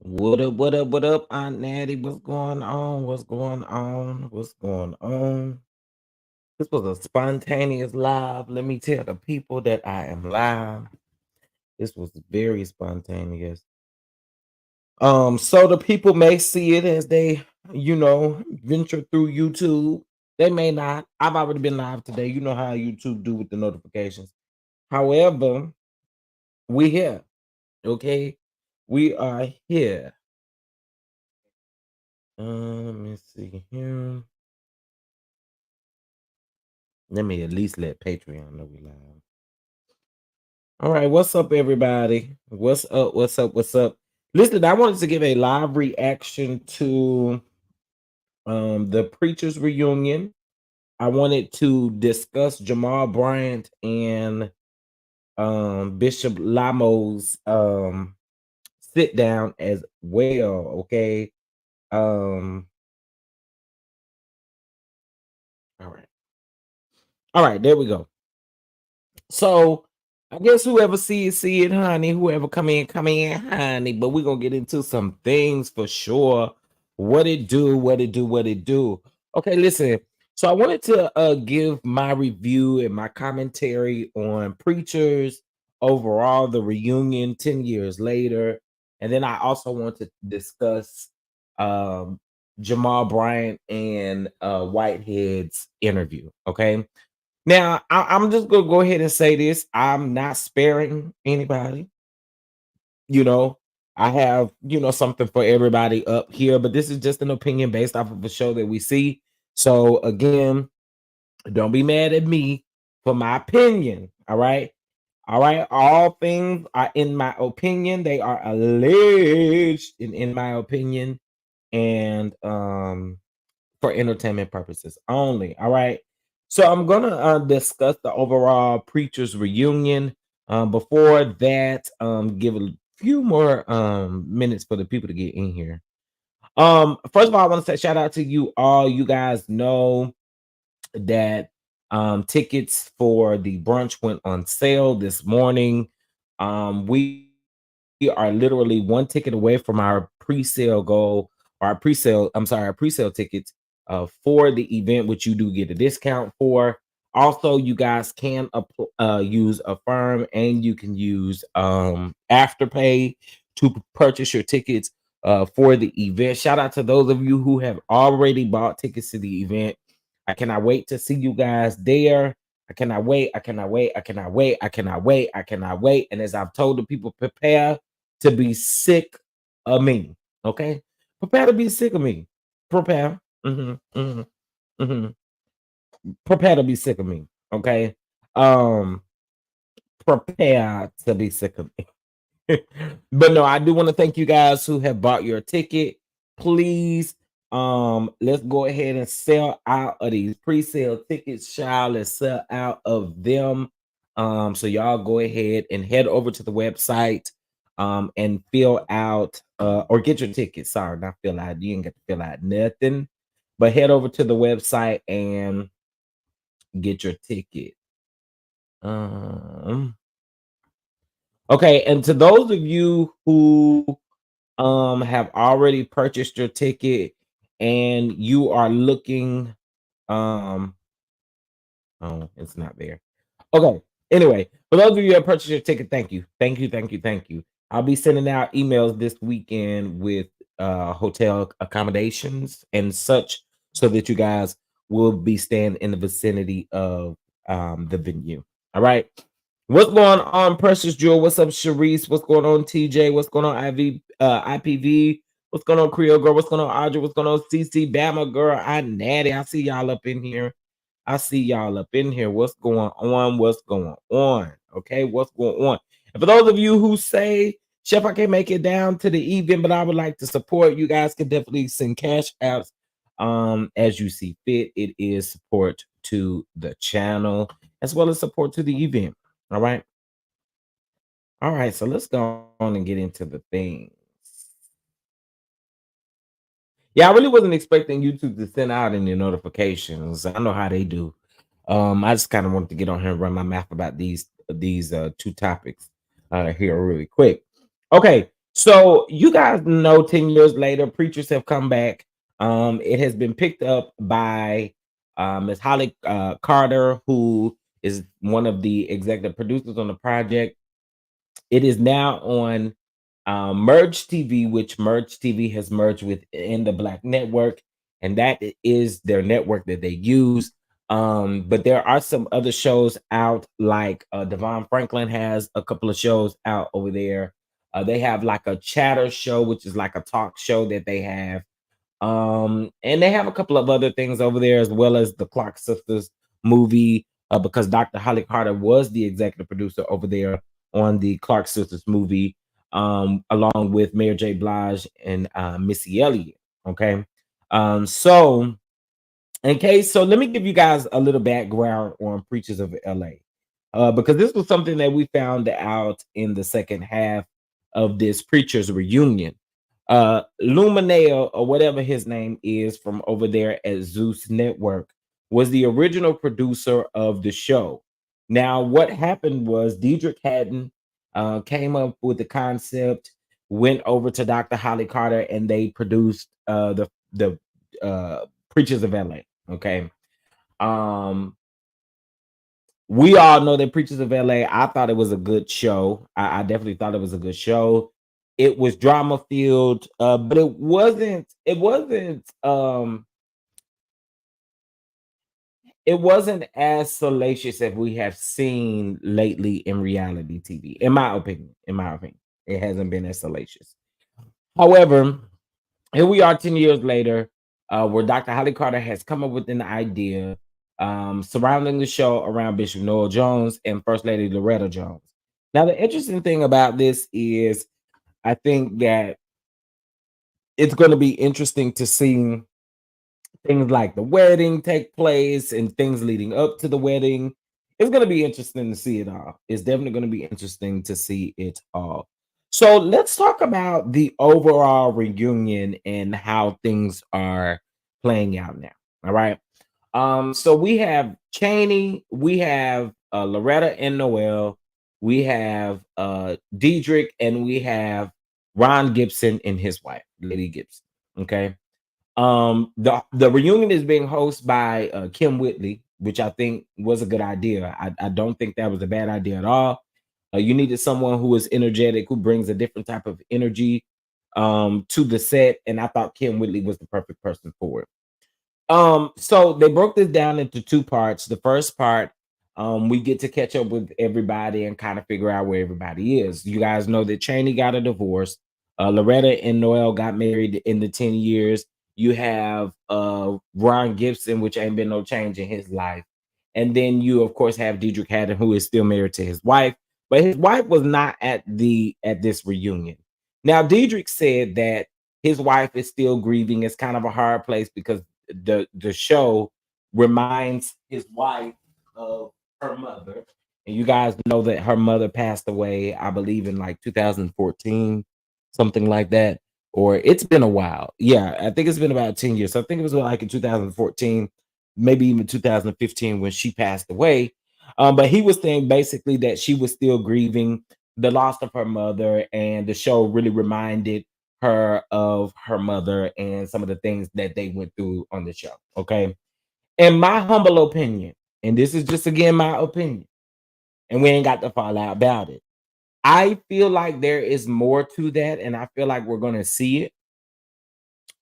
What up, what up, what up, Aunt Natty? What's going on? What's going on? What's going on? This was a spontaneous live. Let me tell the people that I am live. This was very spontaneous. So the people may see it as they, venture through YouTube. They may not. I've already been live today. You know how YouTube do with the notifications. However, we here. Okay. We are here. Let me see here. Let me at least let Patreon know we live. All right, what's up, everybody? What's up? What's up? What's up? Listen, I wanted to give a live reaction to the preachers reunion. I wanted to discuss Jamal Bryant and Bishop Lamo's sit down as well. Okay. Um, all right. All right, there we go. So I guess whoever see it, honey. Whoever come in, honey. But we're gonna get into some things for sure. What it do, what it do, what it do. Okay, listen. So I wanted to give my review and my commentary on Preachers overall, the reunion 10 years later. And then I also want to discuss um Jamal Bryant and Whitehead's interview. Okay. Now, I'm just gonna go ahead and say this. I'm not sparing anybody. You know, I have, something for everybody up here, but this is just an opinion based off of a show that we see. So again, don't be mad at me for my opinion. All right. All right. All things are in my opinion. They are alleged in my opinion. And for entertainment purposes only. All right. So I'm gonna discuss the overall preachers reunion. Before that, give a few more minutes for the people to get in here. First of all, I want to say shout out to you all. You guys know that tickets for the brunch went on sale this morning. We are literally one ticket away from our pre-sale goal, or our pre-sale tickets for the event, which you do get a discount for. Also, you guys can use Affirm, and you can use Afterpay to purchase your tickets for the event. Shout out to those of you who have already bought tickets to the event. I cannot wait to see you guys there. I cannot wait. I cannot wait. I cannot wait. I cannot wait. I cannot wait. And as I've told the people, prepare to be sick of me. Okay? Prepare to be sick of me. Prepare. Hmm. Prepare to be sick of me. Okay. Um, prepare to be sick of me. But no, I do want to thank you guys who have bought your ticket. Please, let's go ahead and sell out of these pre-sale tickets, child. Let's sell out of them. So y'all go ahead and head over to the website and fill out or get your ticket. Sorry, not fill out. You ain't got to fill out nothing. But head over to the website and get your ticket. Um, okay, and to those of you who have already purchased your ticket and you are looking um oh, it's not there. Okay. Anyway, for those of you that purchased your ticket, thank you. Thank you, thank you, thank you. I'll be sending out emails this weekend with hotel accommodations and such so that you guys will be staying in the vicinity of the venue. All right. What's going on, Precious Jewel? What's up, Sharice? What's going on, TJ? What's going on, IPV? What's going on, Creole Girl? What's going on, Audrey? What's going on, CC Bama Girl? I Natty. I see y'all up in here. I see y'all up in here. What's going on? What's going on? Okay, what's going on? And for those of you who say, Chef, I can't make it down to the event, but I would like to support, you guys can definitely send cash outs as you see fit. It is support to the channel as well as support to the event. All right. All right. So let's go on and get into the things. Yeah, I really wasn't expecting YouTube to send out any notifications. I know how they do. I just kind of wanted to get on here and run my mouth about these two topics here really quick. Okay, so you guys know 10 years later, preachers have come back. It has been picked up by Ms. Holly Carter, who is one of the executive producers on the project. It is now on Merge TV, which Merge TV has merged with in the Black Network, and that is their network that they use. But there are some other shows out, like Devon Franklin has a couple of shows out over there. They have like a chatter show, which is like a talk show that they have. And they have a couple of other things over there, as well as the Clark Sisters movie, because Dr. Holly Carter was the executive producer over there on the Clark Sisters movie, along with Mayor J. Blige and Missy Elliott. Okay. So in case, so let me give you guys a little background on Preachers of LA. Because this was something that we found out in the second half of this Preachers reunion. Luminale, or whatever his name is, from over there at Zeus Network, was the original producer of the show. Now, what happened was Diedrich Haddon came up with the concept, went over to Dr. Holly Carter, and they produced the Preachers of LA. Okay. Um, we all know that Preachers of LA. I thought it was a good show. I definitely thought it was a good show. It was drama filled, but it wasn't. It wasn't as salacious as we have seen lately in reality TV. In my opinion, it hasn't been as salacious. However, here we are 10 years later, where Dr. Holly Carter has come up with an idea surrounding the show around Bishop Noel Jones and First Lady Loretta Jones. Now, the interesting thing about this is I think that it's going to be interesting to see things like the wedding take place and things leading up to the wedding. It's going to be interesting to see it all. It's definitely going to be interesting to see it all. So let's talk about the overall reunion and how things are playing out now. All right. So we have Cheney, we have Loretta and Noel, we have Diedrich, and we have Ron Gibson and his wife, Lady Gibson. Okay. The reunion is being hosted by Kim Whitley, which I think was a good idea. I don't think that was a bad idea at all. You needed someone who is energetic, who brings a different type of energy to the set, and I thought Kim Whitley was the perfect person for it. So they broke this down into two parts. The first part, we get to catch up with everybody and kind of figure out where everybody is. You guys know that Cheney got a divorce. Loretta and Noel got married in the 10 years. You have Ron Gibson, which ain't been no change in his life. And then you, of course, have Diedrich Haddon, who is still married to his wife, but his wife was not at this reunion. Now, Diedrich said that his wife is still grieving. It's kind of a hard place because the show reminds his wife of her mother, and you guys know that her mother passed away, I believe, in like 2014, something like that, or it's been a while. Yeah, I think it's been about 10 years. So I think it was like in 2014, maybe even 2015 when she passed away. But he was saying basically that she was still grieving the loss of her mother, and the show really reminded her of her mother and some of the things that they went through on the show. Okay. In my humble opinion, and this is just again my opinion, and we ain't got to fall out about it. I feel like there is more to that, and I feel like we're gonna see it.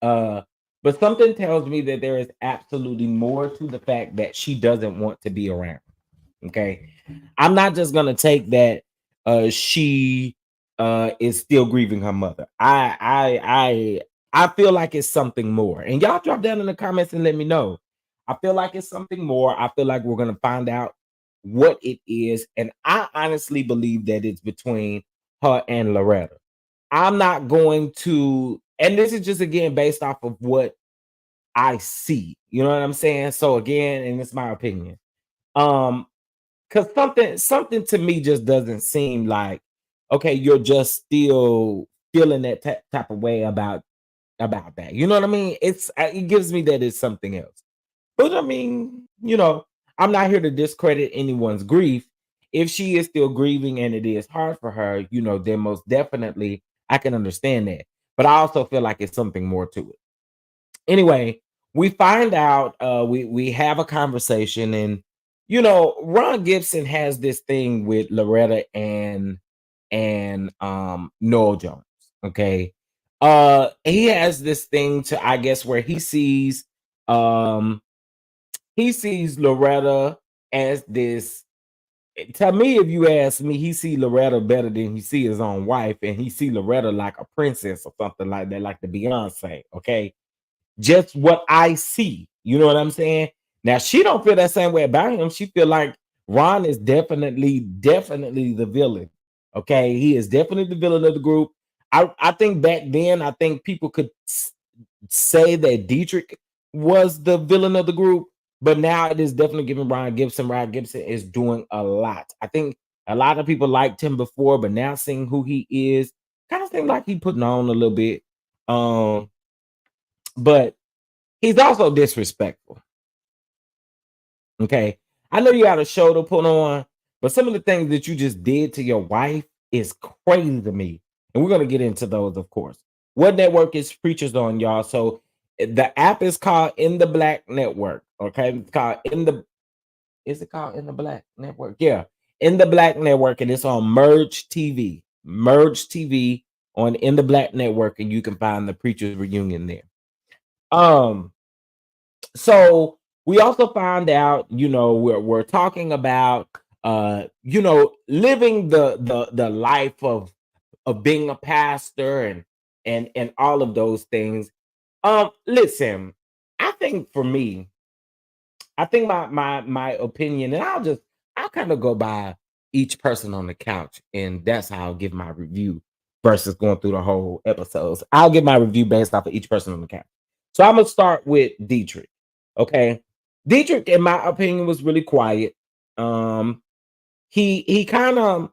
Uh, but something tells me that there is absolutely more to the fact that she doesn't want to be around. Okay. I'm not just gonna take that she is still grieving her mother. I feel like it's something more. And y'all drop down in the comments and let me know. I feel like it's something more. I feel like we're gonna find out what it is. And I honestly believe that it's between her and Loretta. I'm not going to, and this is just again based off of what I see. You know what I'm saying? So again, and it's my opinion. Um, because something to me just doesn't seem like, okay, you're just still feeling that type of way about that. You know what I mean? It gives me that it's something else. But I mean, I'm not here to discredit anyone's grief. If she is still grieving and it is hard for her, then most definitely I can understand that. But I also feel like it's something more to it. Anyway, we find out, we have a conversation, and Ron Gibson has this thing with Loretta and Noel Jones. Okay. He has this thing to, I guess, where um he sees Loretta as this. To me, if you ask me, he see Loretta better than he see his own wife, and he see Loretta like a princess or something like that, like the Beyonce. Okay, just what I see. You know what I'm saying? Now she don't feel that same way about him. She feel like Ron is definitely the villain. Okay, he is definitely the villain of the group. I think back then, I think people could say that Dietrich was the villain of the group, but now it is definitely giving Ron Gibson. Ron Gibson is doing a lot. I think a lot of people liked him before, but now seeing who he is, kind of seem like he putting on a little bit. Um, but he's also disrespectful. Okay. I know you got a show to put on, but some of the things that you just did to your wife is crazy to me. And we're going to get into those, of course. What network is Preachers on, y'all? So the app is called In the Black Network. Okay. It's called is it called In the Black Network? Yeah. In the Black Network. And it's on Merge TV. Merge TV on In the Black Network. And you can find the Preachers reunion there. So we also found out, we're talking about living the life of being a pastor and all of those things. Listen, I think for me, I think my opinion, and I'll kind of go by each person on the couch, and that's how I'll give my review versus going through the whole episodes. I'll give my review based off of each person on the couch. So I'm gonna start with Dietrich. Okay. Dietrich, in my opinion, was really quiet. Um, he kind of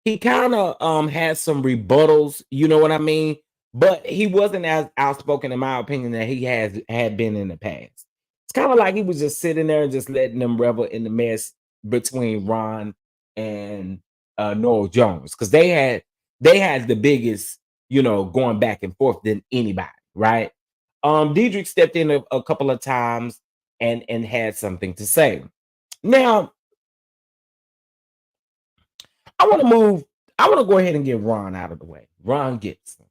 had some rebuttals, you know what I mean? But he wasn't as outspoken, in my opinion, that he had been in the past. It's kind of like he was just sitting there and just letting them revel in the mess between Ron and Noel Jones, because they had the biggest, going back and forth than anybody, right? Diedrich stepped in a couple of times and had something to say. Now, I want to move. I want to go ahead and get Ron out of the way. Ron Gibson.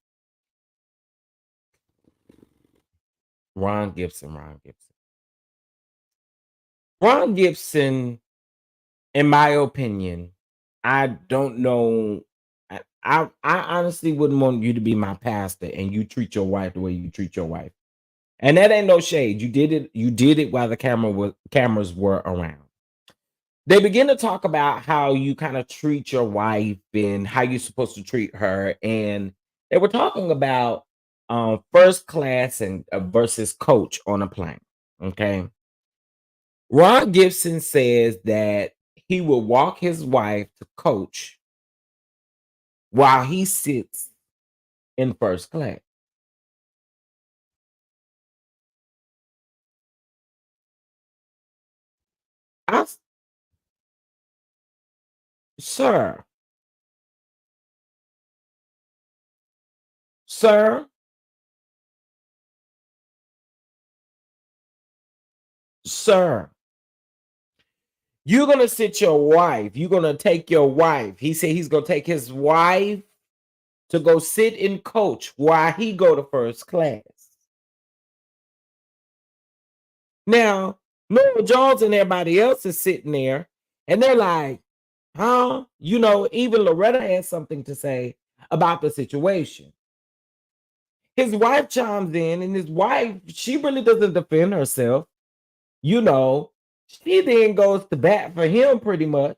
Ron Gibson. Ron Gibson. Ron Gibson, in my opinion, I don't know. I honestly wouldn't want you to be my pastor and you treat your wife the way you treat your wife. And that ain't no shade. You did it while the cameras were around. They begin to talk about how you kind of treat your wife and how you're supposed to treat her. And they were talking about first class and versus coach on a plane. Okay. Ron Gibson says that he will walk his wife to coach while he sits in first class. I, s- sir, sir, sir, you're gonna sit your wife. You're gonna take your wife. He said he's gonna take his wife to go sit and coach while he go to first class. Now, Noel Jones and everybody else is sitting there, and they're like, huh? You know, even Loretta has something to say about the situation. His wife chimes in, and his wife, she really doesn't defend herself. You know, she then goes to bat for him pretty much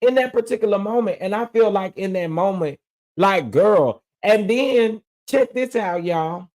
in that particular moment. And I feel like in that moment, like, girl, and then check this out, y'all.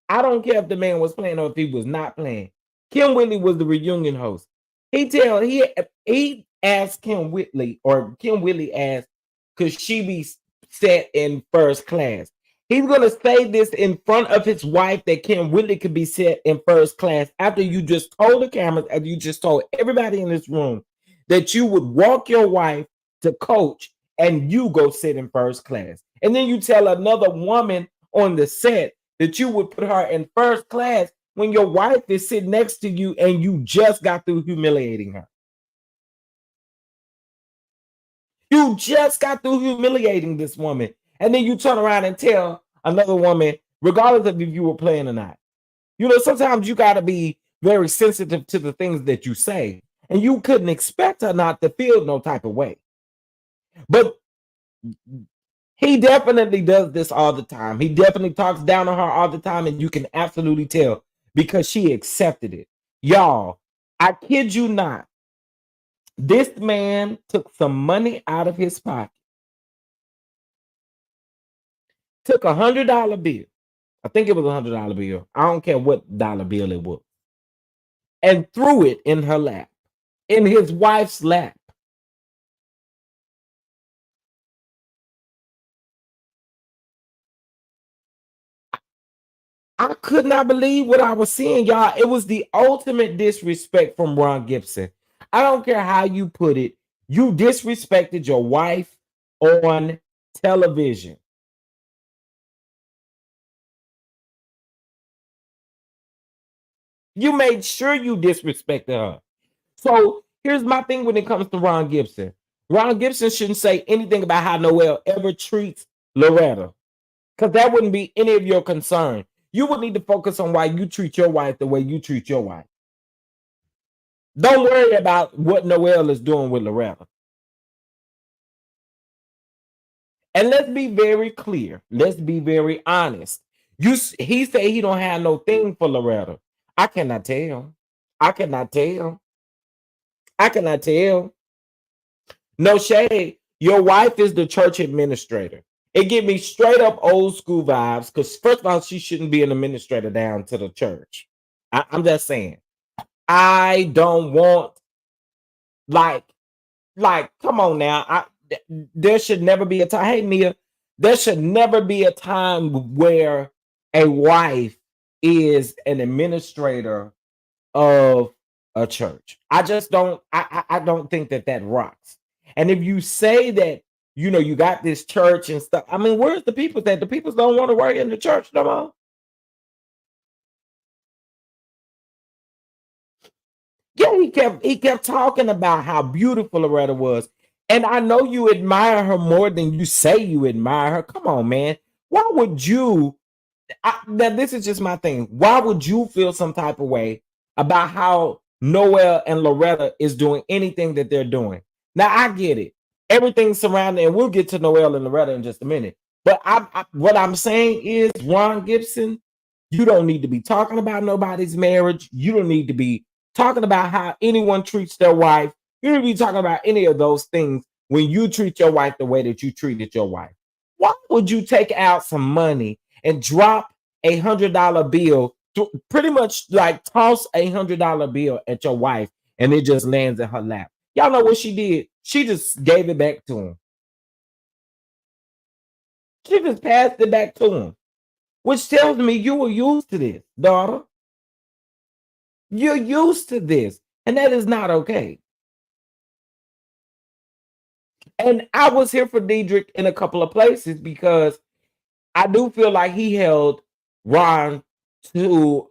I don't care if the man was playing or if he was not playing. Kim Whitley was the reunion host. He asked Kim Whitley, or Kim Whitley asked, could she be set in first class? He's gonna say this in front of his wife that Kim Whitley could be set in first class after you just told the cameras, after you just told everybody in this room that you would walk your wife to coach and you go sit in first class. And then you tell another woman on the set that you would put her in first class when your wife is sitting next to you and you just got through humiliating her. You just got through humiliating this woman. And then you turn around and tell another woman, regardless of if you were playing or not. You know, sometimes you got to be very sensitive to the things that you say. And you couldn't expect her not to feel no type of way. But he definitely does this all the time. He definitely talks down on her all the time, and you can absolutely tell because she accepted it. Y'all, I kid you not. This man took some money out of his pocket, took $100 bill. I think it was $100 bill. I don't care what dollar bill it was, and threw it in her lap, in his wife's lap. I could not believe what I was seeing, y'all. It was the ultimate disrespect from Ron Gibson. I don't care how you put it. You disrespected your wife on television. You made sure you disrespected her. So here's my thing when it comes to Ron Gibson. Ron Gibson shouldn't say anything about how Noel ever treats Loretta, because that wouldn't be any of your concern. You would need to focus on why you treat your wife the way you treat your wife. Don't worry about what Noel is doing with Loretta. And let's be very clear. Let's be very honest. He say he don't have no thing for Loretta. I cannot tell. I cannot tell. I cannot tell. No shade. Your wife is the church administrator. It give me straight up old school vibes because first of all, she shouldn't be an administrator down to the church. I'm just saying. I don't want like come on now. There should never be a time. Hey Mia, there should never be a time where a wife is an administrator of a church. I just don't. I don't think that that rocks. And if you say that, you know, you got this church and stuff. I mean, where's the people that the people don't want to work in the church no more? Yeah, he kept talking about how beautiful Loretta was. And I know you admire her more than you say you admire her. Come on, man. Why would you now this is just my thing. Why would you feel some type of way about how Noel and Loretta is doing anything that they're doing? Now I get it. Everything surrounding, and we'll get to Noel and Loretta in just a minute. But what I'm saying is, Ron Gibson, you don't need to be talking about nobody's marriage. You don't need to be talking about how anyone treats their wife. You don't need to be talking about any of those things when you treat your wife the way that you treated your wife. Why would you take out some money and drop $100 bill, pretty much like toss $100 bill at your wife, and it just lands in her lap? Y'all know what she did? She just gave it back to him. She just passed it back to him, which tells me you were used to this, daughter. You're used to this, and that is not okay. And I was here for Diedrich in a couple of places because I do feel like he held Ron to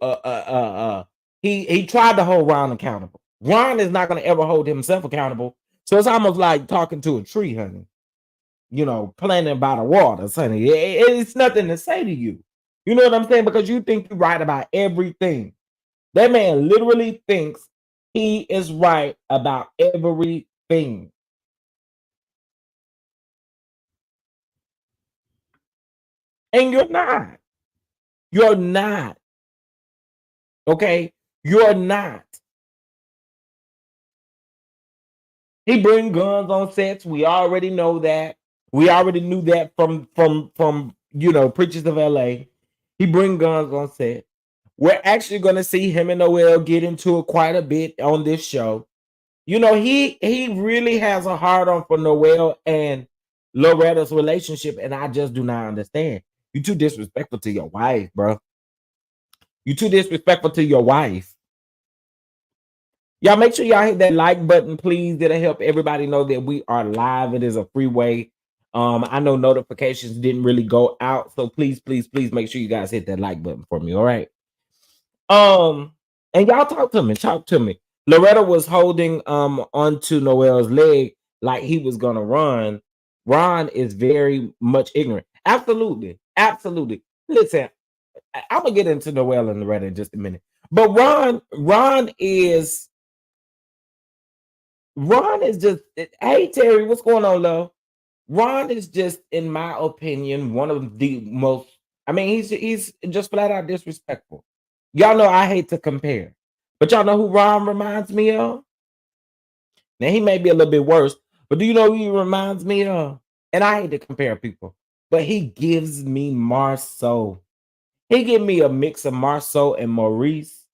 he tried to hold Ron accountable. Ron is not going to ever hold himself accountable. So it's almost like talking to a tree, honey. You know, planting by the water, honey. It's nothing to say to you. You know what I'm saying? Because you think you're right about everything. That man literally thinks he is right about everything. And you're not. You're not. Okay? You're not. He bring guns on sets. We already know that. We already knew that from Preachers of LA. He bring guns on set. We're actually going to see him and Noel get into it quite a bit on this show. He really has a hard on for Noel and Loretta's relationship, and I just do not understand. You too disrespectful to your wife, bro. You too disrespectful to your wife. Y'all make sure y'all hit that like button, please. That'll help everybody know that we are live. It is a free way. I know notifications didn't really go out, so please, please, please make sure you guys hit that like button for me. All right. And y'all talk to me. Talk to me. Loretta was holding onto Noel's leg like he was gonna run. Ron is very much ignorant. Absolutely, absolutely. Listen, I'm gonna get into Noel and Loretta in just a minute. But Ron is just, hey Terry, what's going on, love? Ron is just, in my opinion, one of the most. I mean, he's just flat out disrespectful. Y'all know I hate to compare, but y'all know who Ron reminds me of? Now he may be a little bit worse, but do you know who he reminds me of? And I hate to compare people, but he gives me Marceau. He give me a mix of Marceau and Maurice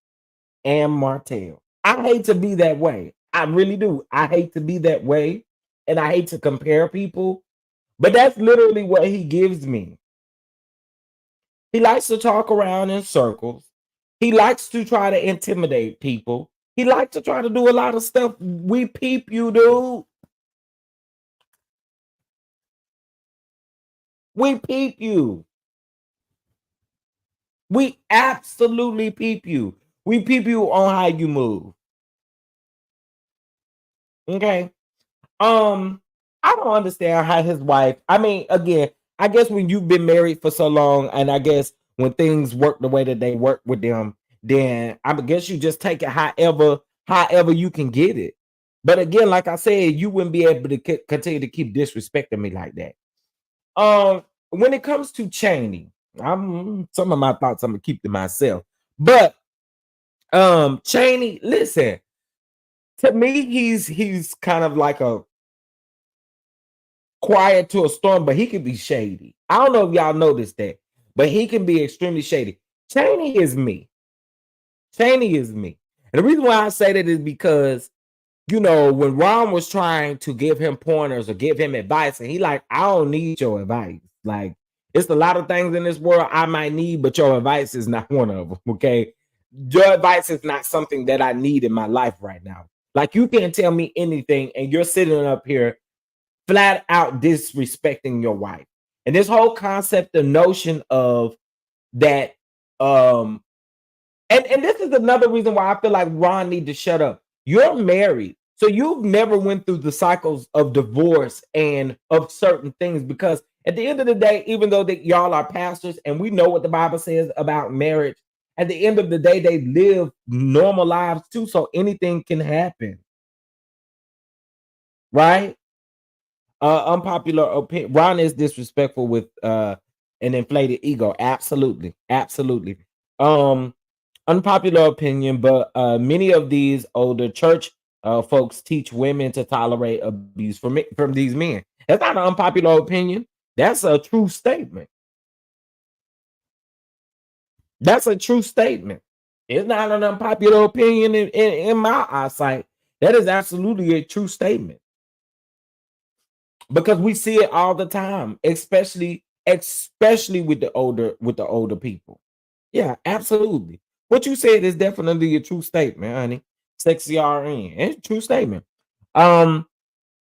and Martell. I hate to be that way. I really do. I hate to be that way, and I hate to compare people, but that's literally what he gives me. He likes to talk around in circles. He likes to try to intimidate people. He likes to try to do a lot of stuff. We peep you, dude. We peep you. We absolutely peep you. We peep you on how you move. Okay. I don't understand how his wife. I mean, again, I guess when you've been married for so long, and I guess when things work the way that they work with them, then I guess you just take it however you can get it. But again, like I said, you wouldn't be able to continue to keep disrespecting me like that. When it comes to Cheney, some of my thoughts I'm gonna keep to myself. But Cheney, listen, to me, he's kind of like a quiet to a storm, but he can be shady. I don't know if y'all noticed that, but he can be extremely shady. Cheney is me. Cheney is me. And the reason why I say that is because, when Ron was trying to give him pointers or give him advice, and he like, I don't need your advice. Like, it's a lot of things in this world I might need, but your advice is not one of them. Okay. Your advice is not something that I need in my life right now. Like, you can't tell me anything, and you're sitting up here flat out disrespecting your wife. And this whole concept, the notion of that, and this is another reason why I feel like Ron need to shut up. You're married. So you've never went through the cycles of divorce and of certain things, because at the end of the day, even though that y'all are pastors and we know what the Bible says about marriage, at the end of the day, they live normal lives too. So anything can happen, right? Unpopular opinion. Ron is disrespectful with an inflated ego. Absolutely, absolutely. Um, Unpopular opinion, but many of these older church folks teach women to tolerate abuse from these men. That's not an unpopular opinion. That's a true statement. That's a true statement. It's not an unpopular opinion in my eyesight. That is absolutely a true statement, because we see it all the time, especially with the older people. Yeah, absolutely. What you said is definitely a true statement, honey. Sexy RN. It's a true statement. Um,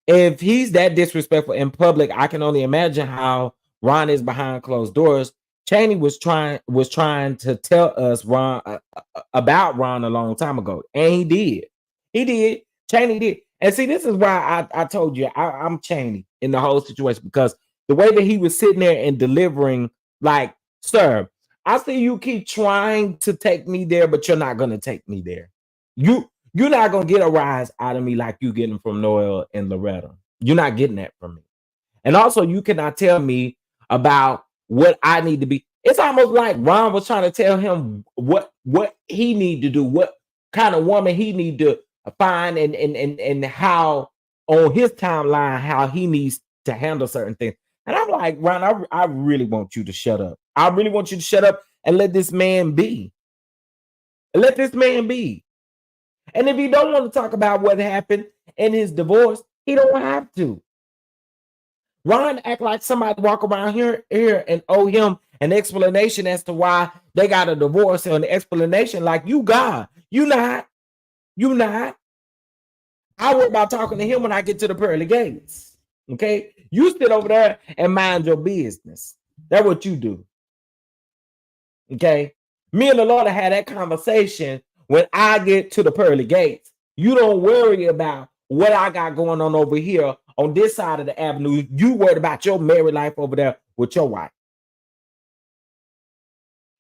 if he's that disrespectful in public, I can only imagine how Ron is behind closed doors. Cheney was trying to tell us Ron about Ron a long time ago, and he did. He did. Cheney did. And see, this is why I told you I'm Cheney in the whole situation, because the way that he was sitting there and delivering, like, sir, I see you keep trying to take me there, but you're not gonna take me there. You're not gonna get a rise out of me like you getting from Noel and Loretta. You're not getting that from me. And also, you cannot tell me about what I need to be. It's almost like Ron was trying to tell him what he need to do, what kind of woman he need to find, and how on his timeline how he needs to handle certain things. And I'm like, Ron, I really want you to shut up. I really want you to shut up and let this man be. Let this man be. And if he don't want to talk about what happened in his divorce, he don't have to. Ron act like somebody walk around here and owe him an explanation as to why they got a divorce, or an explanation like you God. You not. You not. I worry about talking to him when I get to the pearly gates. Okay? You sit over there and mind your business. That's what you do. Okay? Me and the Lord had that conversation when I get to the pearly gates. You don't worry about what I got going on over here on this side of the avenue. You worried about your married life over there with your wife.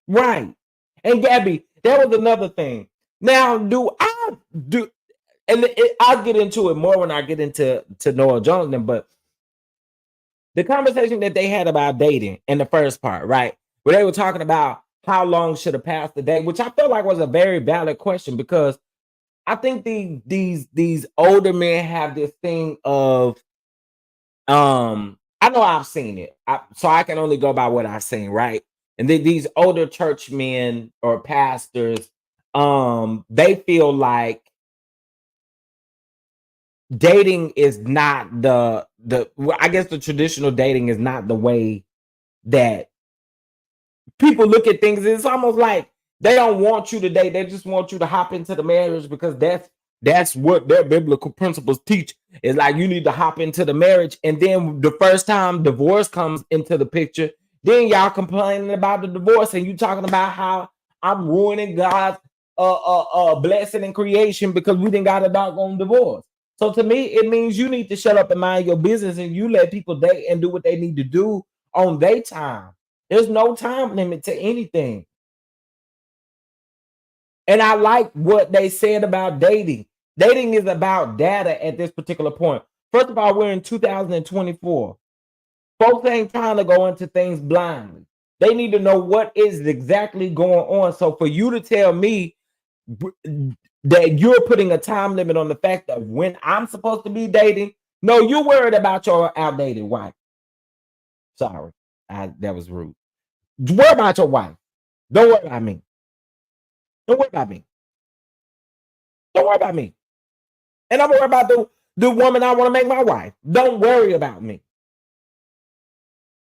Right. And Gabby, that was another thing. Now, I'll get into it more when I get into Noel Johnson, but the conversation that they had about dating in the first part, right? Where they were talking about how long should a pastor date, which I felt like was a very valid question, because I think these older men have this thing of I know I've seen it, so I can only go by what I've seen, right? And then these older church men or pastors, they feel like dating is not well, I guess the traditional dating is not the way that people look at things. It's almost like they don't want you to date. They just want you to hop into the marriage, because that's what their biblical principles teach. Is like you need to hop into the marriage, and then the first time divorce comes into the picture, then y'all complaining about the divorce, and you talking about how I'm ruining God's blessing and creation because we didn't got a doggone divorce. So to me, it means you need to shut up and mind your business, and you let people date and do what they need to do on their time. There's no time limit to anything. And I like what they said about dating. Dating is about data at this particular point. First of all, we're in 2024. Folks ain't trying to go into things blindly. They need to know what is exactly going on. So for you to tell me that you're putting a time limit on the fact that when I'm supposed to be dating, no, you're worried about your outdated wife. Sorry, that was rude. Worry about your wife. Don't worry about me. Don't worry about me. Don't worry about me. And I'm worried about the woman I want to make my wife. Don't worry about me.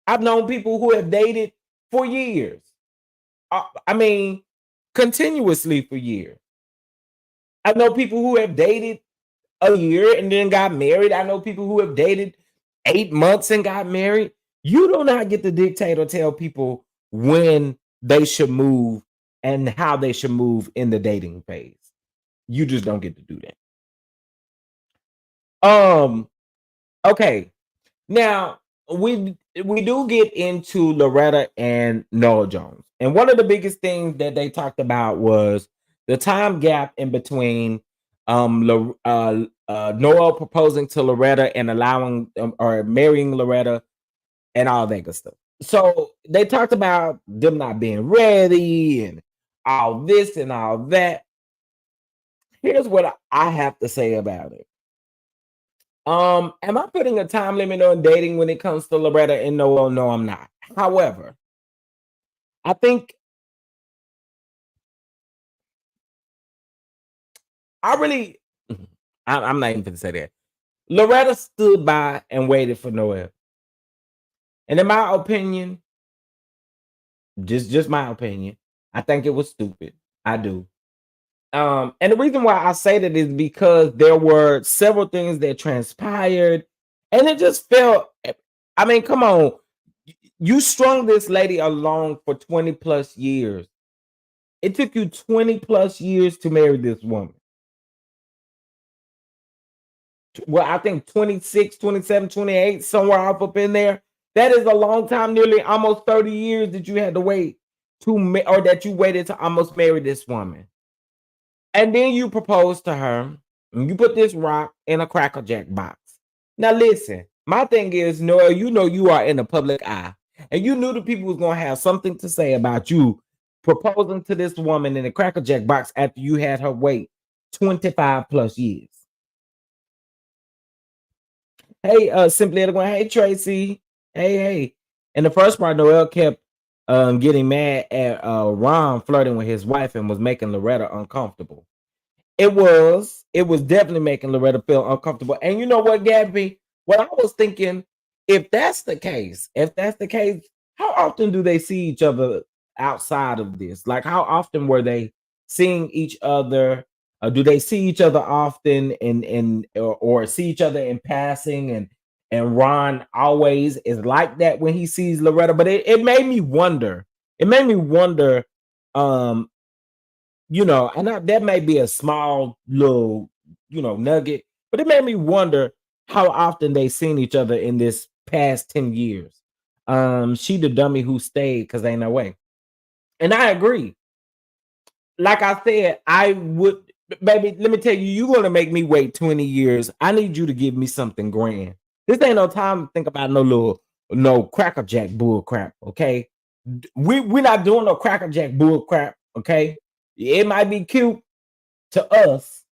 I've known people who have dated for years. I mean, continuously for years. I know people who have dated a year and then got married. I know people who have dated 8 months and got married. You do not get to dictate or tell people when they should move and how they should move in the dating phase. You just don't get to do that. Um, okay. Now we do get into Loretta and Noah Jones. And one of the biggest things that they talked about was the time gap in between Noah proposing to Loretta and allowing or marrying Loretta and all that good stuff. So they talked about them not being ready and all this and all that. Here's what I have to say about it. Am I putting a time limit on dating when it comes to Loretta and Noel? No, I'm not. However, I think I really, I'm not even going to say that. Loretta stood by and waited for Noel, and in my opinion, just my opinion, I think it was stupid. I do. And the reason why I say that is because there were several things that transpired, and it just felt. I mean, come on, you strung this lady along for 20 plus years. It took you 20 plus years to marry this woman. Well, I think 26, 27, 28, somewhere up in there. That is a long time, nearly almost 30 years that you had to wait or that you waited to almost marry this woman. And then you propose to her, and you put this rock in a Cracker Jack box. Now, listen, my thing is, Noel, you know you are in the public eye, and you knew the people was gonna have something to say about you proposing to this woman in a Cracker Jack box after you had her wait 25 plus years. Hey, simply going, hey Tracy, hey. In the first part, Noel kept getting mad at Ron flirting with his wife and was making Loretta uncomfortable. It was definitely making Loretta feel uncomfortable. And you know what, Gabby? What I was thinking, if that's the case, how often do they see each other outside of this? Like, how often were they seeing each other? Do they see each other often or see each other in passing? And Ron always is like that when he sees Loretta. But it made me wonder. It made me wonder um and that may be a small little, nugget, but it made me wonder how often they seen each other in this past 10 years. She the dummy who stayed because ain't no way. And I agree. Like I said, I would, baby, let me tell you, you're gonna make me wait 20 years. I need you to give me something grand. This ain't no time to think about no Cracker Jack bull crap, okay? We're not doing no Cracker Jack bull crap, okay? It might be cute to us,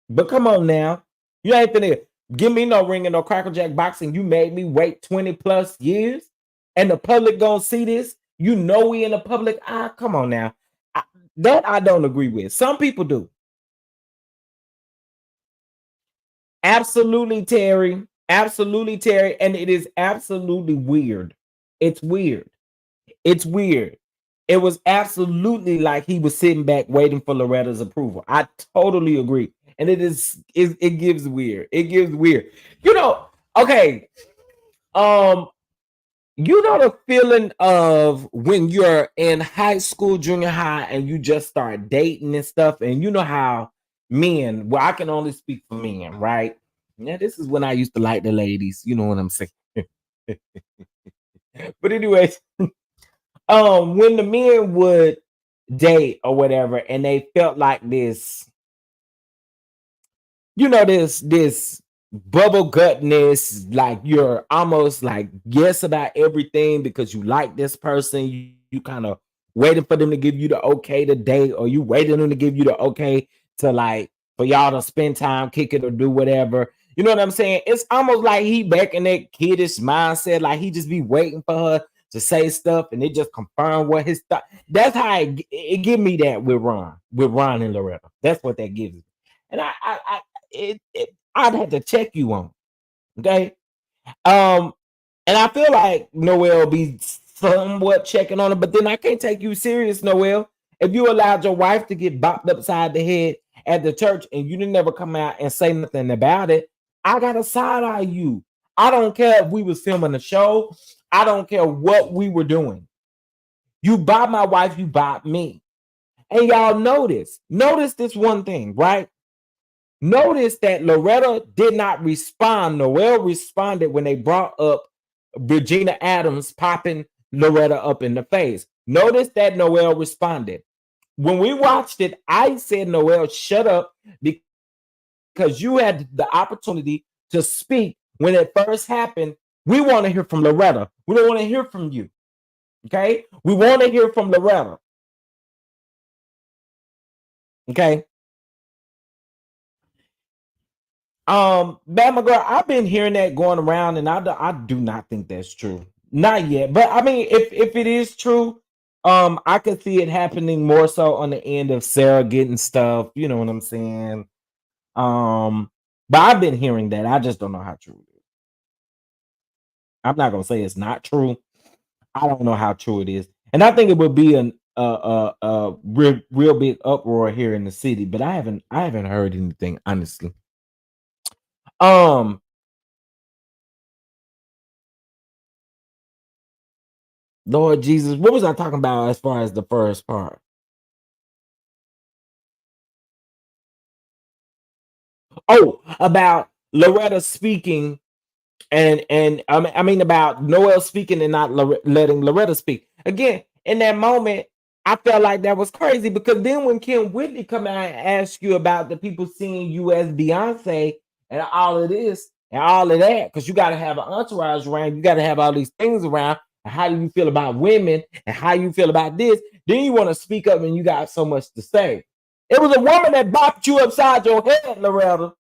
but come on now. You ain't finna give me no ring and no Cracker Jack box, and you made me wait 20 plus years, and the public gonna see this. You know we in the public eye. Come on now. That I don't agree with. Some people do. Absolutely, Terry. Absolutely, Terry. And it is absolutely weird. It's weird. It's weird. It was absolutely like he was sitting back waiting for Loretta's approval. I totally agree. And it gives weird. It gives weird. Okay. Um, the feeling of when you're in high school, junior high, and you just start dating and stuff, and you know how men, well, I can only speak for men, right? Yeah, this is when I used to like the ladies, you know what I'm saying. But anyways, when the men would date or whatever, and they felt like this bubble gutness, like you're almost like yes about everything because you like this person. You kind of waiting for them to give you the okay to date, or you waiting them to give you the okay to like for y'all to spend time, kick it, or do whatever. You know what I'm saying? It's almost like he back in that kiddish mindset, like he just be waiting for her to say stuff, and it just confirm what his thought. That's how it give me that with Ron and Loretta. That's what that gives me. And I'd have to check you on. Okay. Um, and I feel like Noel be somewhat checking on it, but then I can't take you serious, Noel. If you allowed your wife to get bopped upside the head at the church and you didn't ever come out and say nothing about it, I gotta side eye you. I don't care if we was filming a show. I don't care what we were doing. You bop my wife, you bop me. And y'all notice this one thing, right? Notice that Loretta did not respond. Noel responded when they brought up Regina Adams popping Loretta up in the face. Notice that Noel responded. When we watched it, I said, Noel, shut up because you had the opportunity to speak when it first happened. We want to hear from Loretta. We don't want to hear from you. Okay? We want to hear from Loretta. Okay? Bama girl, I've been hearing that going around, and I do not think that's true. Not yet. But I mean, if it is true, I could see it happening more so on the end of Sarah getting stuff. You know what I'm saying? Um, but I've been hearing that. I just don't know how true it is. I'm not gonna say it's not true. I don't know how true it is, and I think it would be an real big uproar here in the city. But I haven't heard anything honestly. Um, Lord Jesus, what was I talking about as far as the first part? Oh, about Loretta speaking and I mean about Noel speaking and not letting Loretta speak. Again, in that moment, I felt like that was crazy because then when Kim Whitney come out and ask you about the people seeing you as Beyonce and all of this and all of that, because you got to have an entourage around, you got to have all these things around. And how do you feel about women and how you feel about this? Then you want to speak up and you got so much to say. It was a woman that bopped you upside your head, Loretta.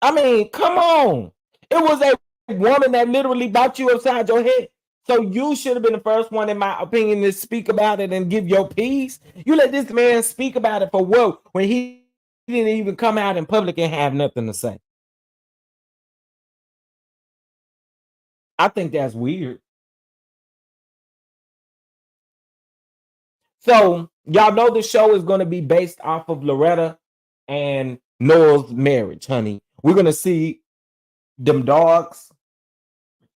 I mean, come on. It was a woman that literally bought you upside your head. So you should have been the first one, in my opinion, to speak about it and give your piece. You let this man speak about it for what when he didn't even come out in public and have nothing to say. I think that's weird. So y'all know the show is going to be based off of Loretta and Noel's marriage, honey. We're going to see them dogs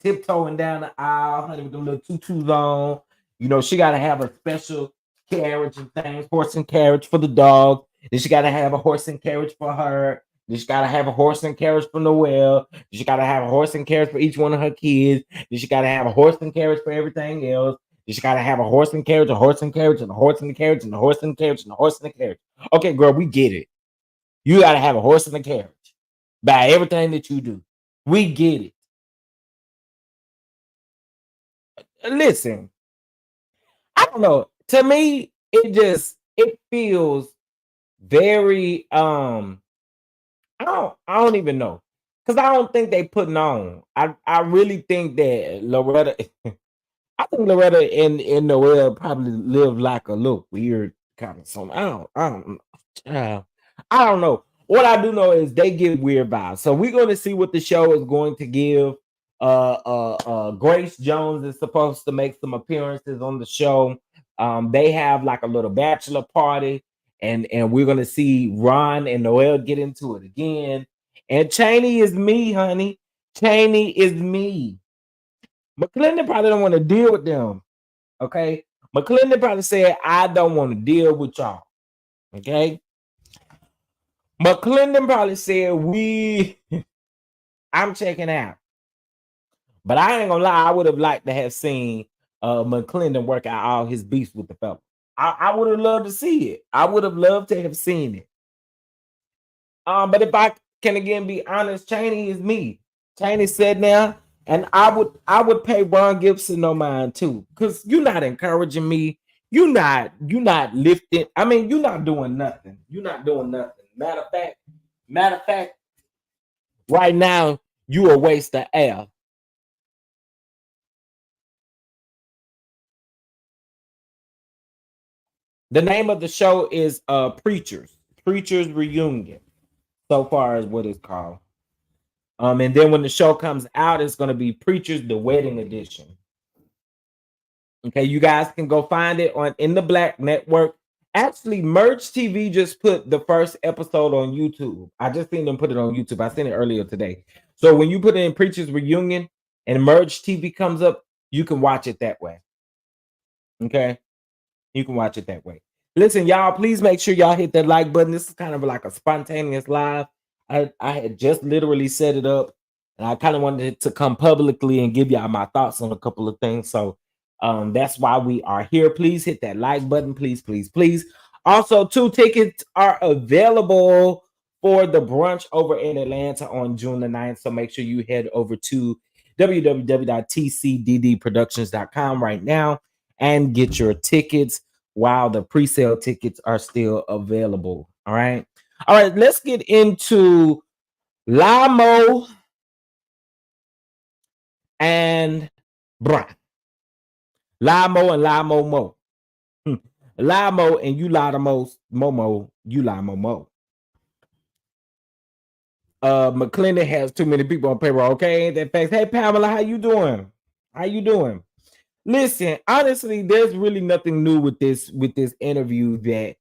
tiptoeing down the aisle, honey, with them little tutus on. You know, she got to have a special carriage and things, horse and carriage for the dog. Then she got to have a horse and carriage for her. Then she got to have a horse and carriage for Noel. Then she got to have a horse and carriage for each one of her kids. Then she got to have a horse and carriage for everything else. Then she got to have a horse and carriage, a horse and carriage, and a horse and carriage, and a horse and carriage, and a horse and carriage. Okay, girl, we get it. You got to have a horse and a carriage by everything that you do. We get it. Listen, I don't know. To me, it feels very I don't even know. Cause I don't think they putting on. I really think that Loretta I think Loretta and Noel probably live like a little weird kind of something. Uh, I don't know. What I do know is they give weird vibes. So we're going to see what the show is going to give. Grace Jones is supposed to make some appearances on the show. They have like a little bachelor party, and we're going to see Ron and Noel get into it again. And Cheney is me, honey. Cheney is me. McClendon probably don't want to deal with them. Okay. McClendon probably said, I don't want to deal with y'all. Okay. McClendon probably said, I'm checking out. But I ain't gonna lie, I would have liked to have seen McClendon work out all his beefs with the fella. I would have loved to see it. I would have loved to have seen it. But if I can again be honest, Cheney is me. Cheney said now, and I would pay Ron Gibson no mind too, because you're not encouraging me. You're not lifting. I mean, you're not doing nothing. You're not doing nothing. Matter of fact, right now you a waste of air. The name of the show is Preachers Reunion. So far as what it's called. And then when the show comes out, it's gonna be Preachers the Wedding Edition. Okay, you guys can go find it on In the Black Network. Actually, Merge TV just put the first episode on YouTube. I just seen them put it on YouTube. I seen it earlier today. So when you put in Preachers Reunion, and Merge TV comes up, you can watch it that way. Okay. You can watch it that way. Listen, y'all, please make sure y'all hit that like button. This is kind of like a spontaneous live. I had just literally set it up, and I kind of wanted it to come publicly and give y'all my thoughts on a couple of things. So that's why we are here. Please hit that like button. Please, please, please. Also, 2 tickets are available for the brunch over in Atlanta on June the 9th. So make sure you head over to www.tcddproductions.com right now and get your tickets while the pre-sale tickets are still available. All right. All right, let's get into Lamo and Brian. Lamo and Lamo Mo. Lamo and you lie the most. Momo, you lie Momo. McClendon has too many people on payroll. Okay, ain't that facts? Hey Pamela, how you doing? How you doing? Listen, honestly, there's really nothing new with this interview that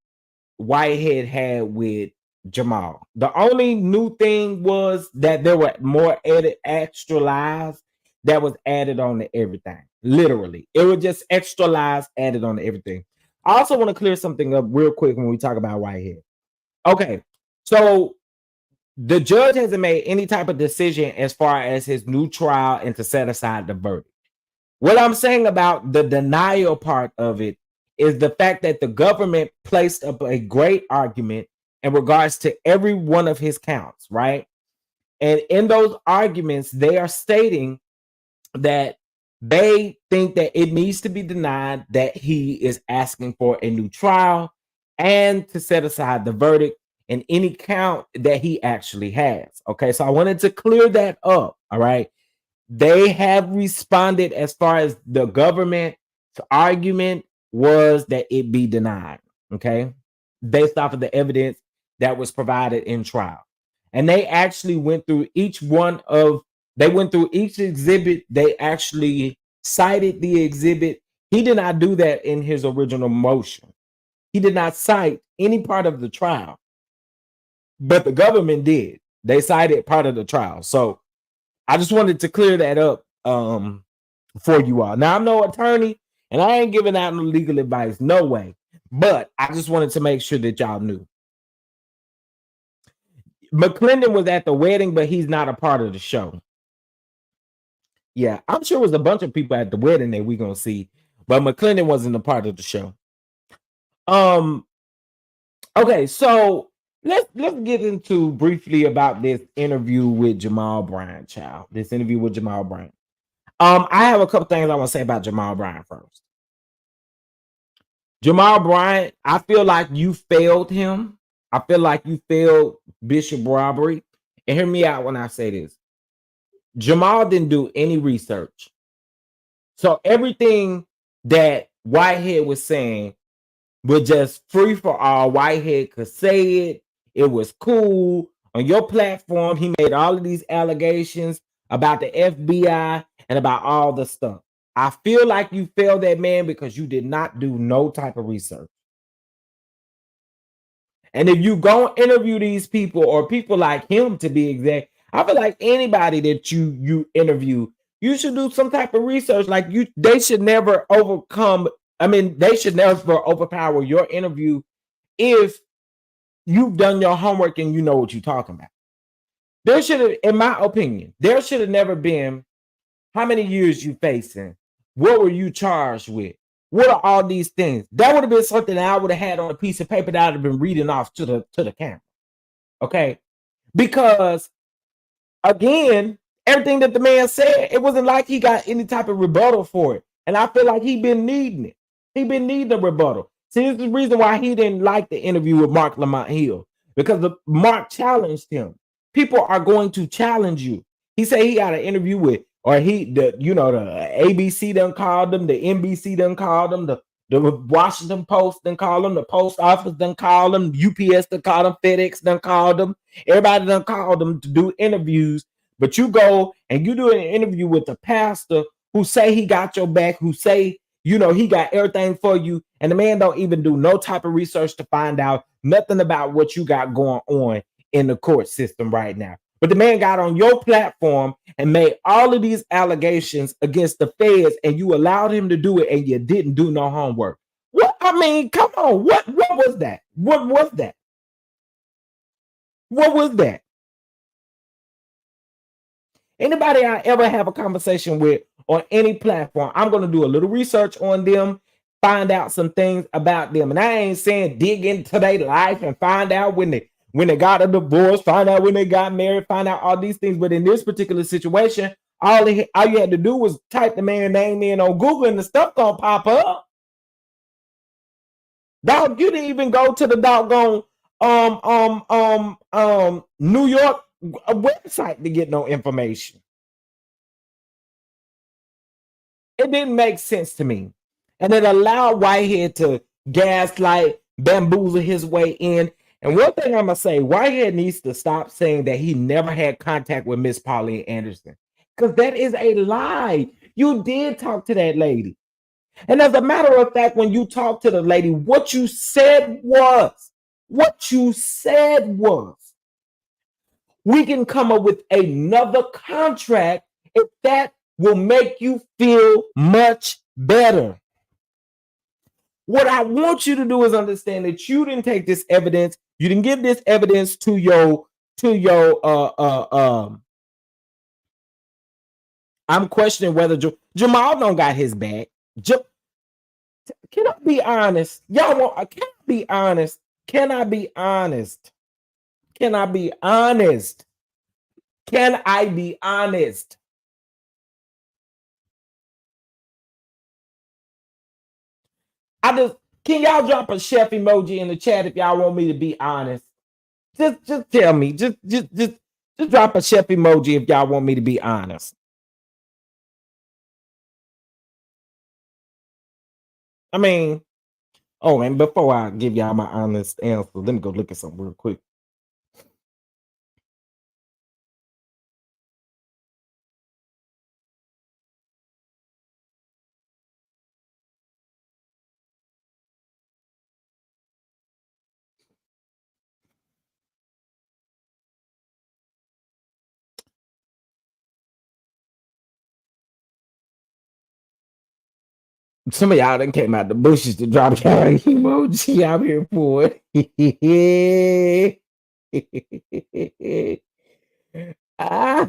Whitehead had with Jamal. The only new thing was that there were more extra lies that was added on to everything. Literally, it was just extra lies added on to everything. I also want to clear something up real quick when we talk about Whitehead. Okay, so the judge hasn't made any type of decision as far as his new trial and to set aside the verdict. What I'm saying about the denial part of it is the fact that the government placed up a great argument in regards to every one of his counts, right? And in those arguments, they are stating that they think that it needs to be denied, that he is asking for a new trial and to set aside the verdict in any count that he actually has. Okay, so I wanted to clear that up. All right. They have responded as far as the government's argument was that it be denied, okay, based off of the evidence that was provided in trial. And they actually went through each exhibit. They actually cited the exhibit. He did not do that in his original motion. He did not cite any part of the trial, but the government did. They cited part of the trial. So I just wanted to clear that up for you all. Now, I'm no attorney and I ain't giving out no legal advice. No way. But I just wanted to make sure that y'all knew. McClendon was at the wedding, but he's not a part of the show. Yeah, I'm sure it was a bunch of people at the wedding that we're gonna see, but McClendon wasn't a part of the show. Okay, so let's get into briefly about this interview with Jamal Bryant, child. This interview with Jamal Bryant. I have a couple things I want to say about Jamal Bryant first. Jamal Bryant, I feel like you failed him. I feel like you failed Bishop Robbery. And hear me out when I say this. Jamal didn't do any research. So everything that Whitehead was saying was just free for all. Whitehead could say it. It was cool. On your platform, he made all of these allegations about the FBI and about all the stuff. I feel like you failed that man because you did not do no type of research. And if you go interview these people or people like him to be exact, I feel like anybody that you interview, you should do some type of research. Like they should never they should never overpower your interview if you've done your homework and you know what you're talking about. There should have, in my opinion, there should have never been how many years you facing, what were you charged with, what are all these things. That would have been something that I would have had on a piece of paper that I'd have been reading off to the camera. Okay, because again, everything that the man said, it wasn't like he got any type of rebuttal for it, and I feel like he been needing it. He been needing a rebuttal. See, this is the reason why he didn't like the interview with Mark Lamont Hill, because Mark challenged him. People are going to challenge you. He said he got an interview with, or the ABC done called him, the NBC done called him, the Washington Post done called him, the Post Office done called him, UPS done called him, FedEx done called him. Everybody done called him to do interviews, but you go and you do an interview with the pastor who say he got your back, who say, he got everything for you, and the man don't even do no type of research to find out nothing about what you got going on in the court system right now. But the man got on your platform and made all of these allegations against the feds, and you allowed him to do it, and you didn't do no homework. What? I mean, come on. What was that? What was that? What was that? Anybody I ever have a conversation with on any platform, I'm going to do a little research on them, find out some things about them. And I ain't saying dig into their life and find out when they got a divorce, find out when they got married, find out all these things. But in this particular situation, all you had to do was type the man's name in on Google and the stuff gonna pop up. Dog, you didn't even go to the doggone New York website to get no information. It didn't make sense to me. And it allowed Whitehead to gaslight, bamboozle his way in. And one thing I'm going to say, Whitehead needs to stop saying that he never had contact with Miss Pauline Anderson, because that is a lie. You did talk to that lady. And as a matter of fact, when you talked to the lady, what you said was, we can come up with another contract if that will make you feel much better. What I want you to do is understand that you didn't take this evidence. You didn't give this evidence to your I'm questioning whether Jamal don't got his back. Can I be honest? Y'all want? Can I be honest? Can I be honest? Can I be honest? Can I be honest? Can y'all drop a chef emoji in the chat if y'all want me to be honest? Just tell me. Just drop a chef emoji if y'all want me to be honest. I mean, oh, and before I give y'all my honest answer, let me go look at something real quick. Some of y'all done came out the bushes to drop y'all emoji out here for it. Ah,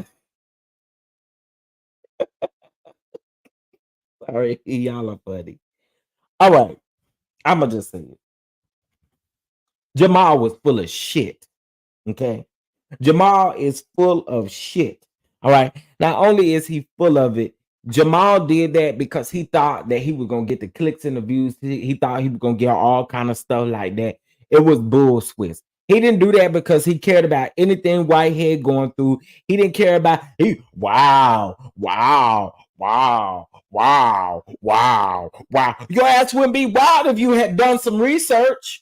sorry, y'all are funny. All right, I'm gonna just say it. Jamal was full of shit. Okay, Jamal is full of shit. All right, not only is he full of it, Jamal did that because he thought that he was gonna get the clicks and the views. He thought he was gonna get all kind of stuff like that. It was bull Swiss. He didn't do that because he cared about anything Whitehead going through. He didn't care about wow. Your ass wouldn't be wild if you had done some research.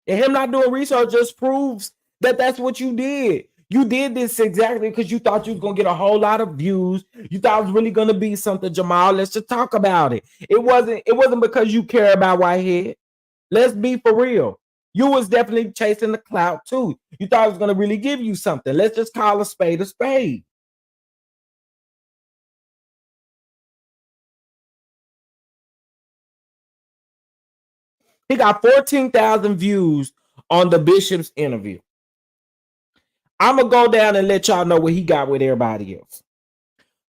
And him not doing research just proves that that's what you did. You did this exactly because you thought you was gonna get a whole lot of views. You thought it was really gonna be something, Jamal. Let's just talk about it. It wasn't because you care about Whitehead. Let's be for real. You was definitely chasing the clout too. You thought it was gonna really give you something. Let's just call a spade a spade. He got 14,000 views on the Bishop's interview. I'm gonna go down and let y'all know what he got with everybody else.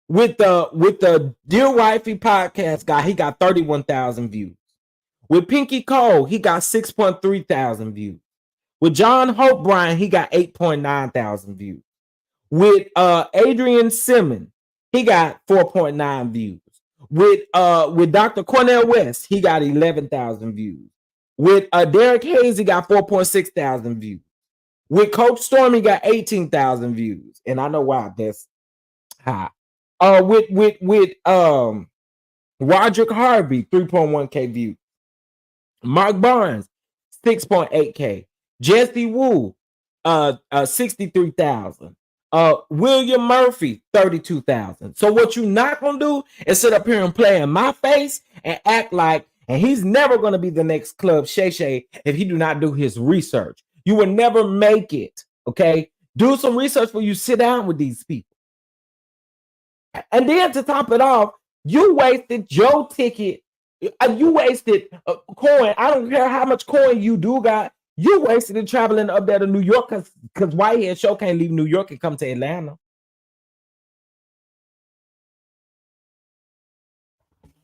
With the Dear Wifey podcast guy, he got 31,000 views. With Pinky Cole, he got 6.3 thousand views. With John Hope Bryan, he got 8.9 thousand views. With Adrian Simmons, he got 4.9 views. With Dr. Cornel West, he got 11,000 views. With Derek Hayes, he got 4.6 thousand views. With Coach Storm, he got 18,000 views. And I know why that's high. With Roderick Harvey, 3.1K views. Mark Barnes, 6.8K. Jesse Wu, 63,000. William Murphy, 32,000. So what you're not gonna do is sit up here and play in my face and act like, and he's never gonna be the next Club Shay Shay if he do not do his research. You will never make it. Okay, do some research when you sit down with these people. And then to top it off, you wasted your ticket. You wasted coin. I don't care how much coin you do got. You wasted it traveling up there to New York because Whitehead show can't leave New York and come to Atlanta.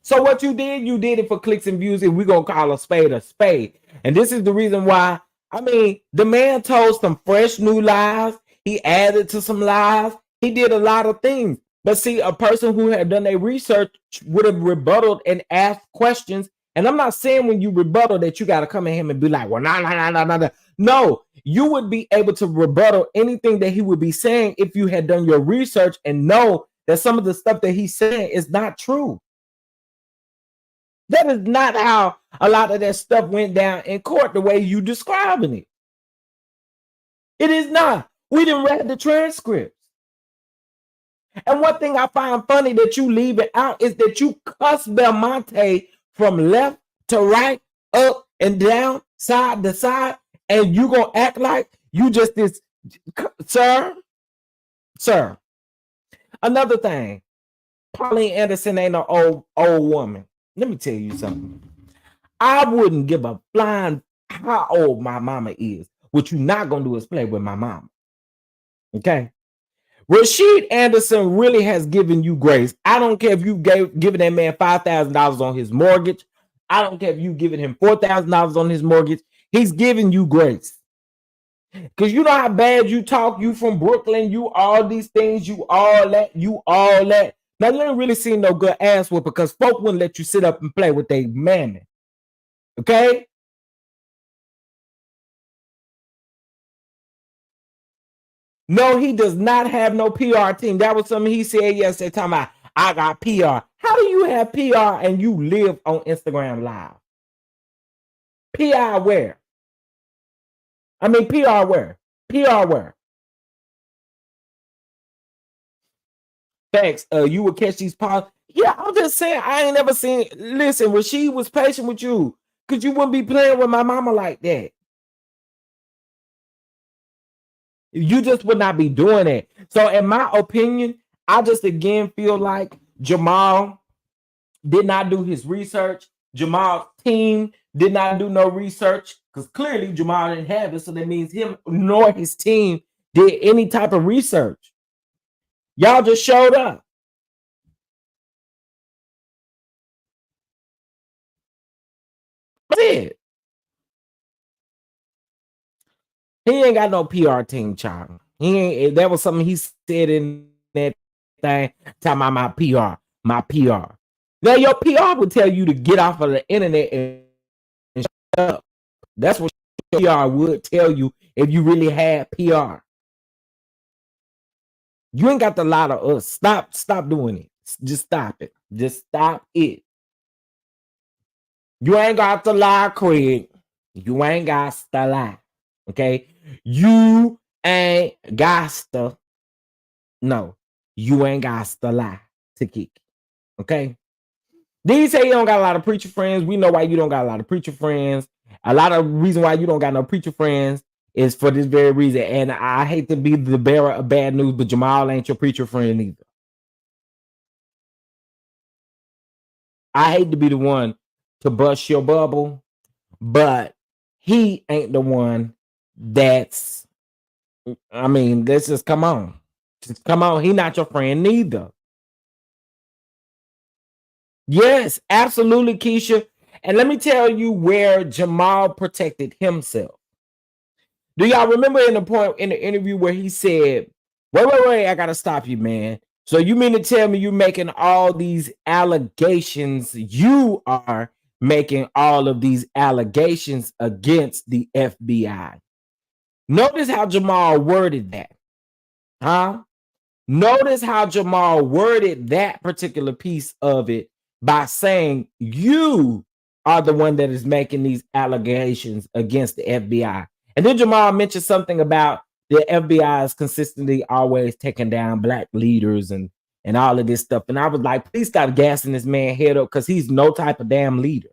So what you did it for clicks and views, and we're gonna call a spade a spade. And this is the reason why. I mean, the man told some fresh new lies. He added to some lies. He did a lot of things. But see, a person who had done their research would have rebutted and asked questions. And I'm not saying when you rebuttal that you got to come at him and be like, well, nah. No, you would be able to rebuttal anything that he would be saying if you had done your research and know that some of the stuff that he's saying is not true. That is not how a lot of that stuff went down in court the way you describing it. It is not. We didn't read the transcripts. And one thing I find funny that you leave it out is that you cuss Belmonte from left to right, up and down, side to side, and you gonna act like you just this, sir. Another thing, Pauline Anderson ain't no old woman. Let me tell you something. I wouldn't give a flying how old my mama is. What you're not gonna do is play with my mama. Okay. Rasheed Anderson really has given you grace. I don't care if you given that man $5,000 on his mortgage. I don't care if you giving him $4,000 on his mortgage. He's giving you grace. Because you know how bad you talk. You from Brooklyn. You all these things. You all that. Now, you ain't really seen no good ass whoop because folk wouldn't let you sit up and play with their mammy. Okay? No, he does not have no PR team. That was something he said yesterday, talking about, I got PR. How do you have PR and you live on Instagram Live? PR where? I mean, PR where? PR where? Thanks. You would catch these pods. Yeah, I'm just saying, I ain't never seen. Listen, when she was patient with you, because you wouldn't be playing with my mama like that. You just would not be doing it. So, in my opinion, I just again feel like Jamal did not do his research. Jamal's team did not do no research because clearly Jamal didn't have it. So that means him nor his team did any type of research. Y'all just showed up. That's it. He ain't got no PR team, child. He ain't. That was something he said in that thing. Talking about my PR. Now your PR would tell you to get off of the internet and shut up. That's what PR would tell you if you really had PR. You ain't got to lie to us. Stop doing it. Just stop it. Just stop it. You ain't got to lie, Craig. You ain't got to lie. Okay? You ain't got to. No. You ain't got to lie to kick. Okay? These say you don't got a lot of preacher friends. We know why you don't got a lot of preacher friends. A lot of reason why you don't got no preacher friends is for this very reason. And I hate to be the bearer of bad news, but Jamal ain't your preacher friend either. I hate to be the one to bust your bubble, but he ain't the one that's, I mean, let's just come on. Just come on. He not your friend neither. Yes, absolutely, Keisha. And let me tell you where Jamal protected himself. Do y'all remember in the point in the interview where he said, wait, I gotta stop you, man. So you mean to tell me you're making all these allegations? You are making all of these allegations against the FBI. Notice how Jamal worded that. Huh? Notice how Jamal worded that particular piece of it by saying you are the one that is making these allegations against the FBI. And then Jamal mentioned something about the FBI is consistently always taking down black leaders and all of this stuff. And I was like, please stop gassing this man head up because he's no type of damn leader.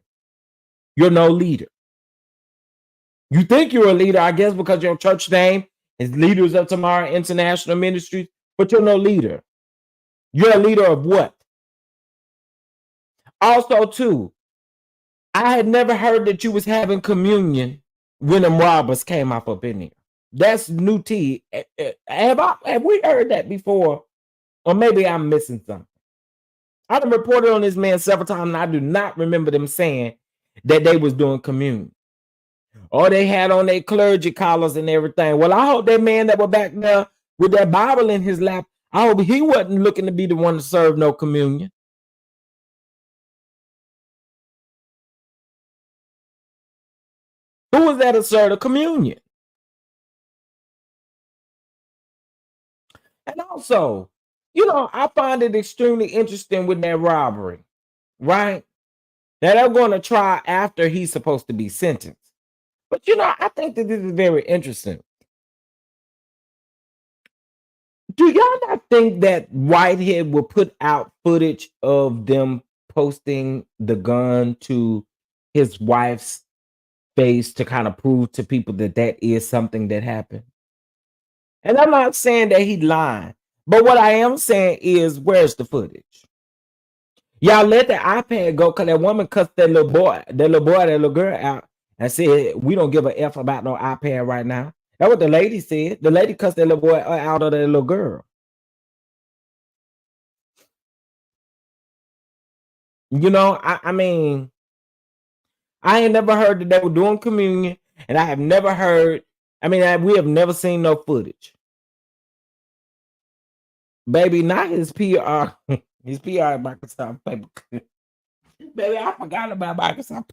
You're no leader. You think you're a leader, I guess, because your church name His Leaders of Tomorrow International Ministries, but you're no leader. You're a leader of what? Also, too, I had never heard that you was having communion when them robbers came up in here. That's new tea. Have we heard that before? Or maybe I'm missing something. I've reported on this man several times, and I do not remember them saying that they was doing communion. Or they had on their clergy collars and everything. Well, I hope that man that was back there with that Bible in his lap, I hope he wasn't looking to be the one to serve no communion. Who was that to serve the communion? And also, I find it extremely interesting with that robbery, right? That they're going to try after he's supposed to be sentenced. But I think that this is very interesting. Do y'all not think that Whitehead will put out footage of them posting the gun to his wife's face to kind of prove to people that that is something that happened? And I'm not saying that he lied, but what I am saying is, where's the footage? Y'all let the iPad go because that woman cussed that little boy, that little girl out and said, we don't give a F about no iPad right now. That's what the lady said. The lady cussed that little boy out of that little girl. I mean, I ain't never heard that they were doing communion, and I have never heard, we have never seen no footage. Baby, not his PR. His PR Microsoft paper. Baby, I forgot about Microsoft.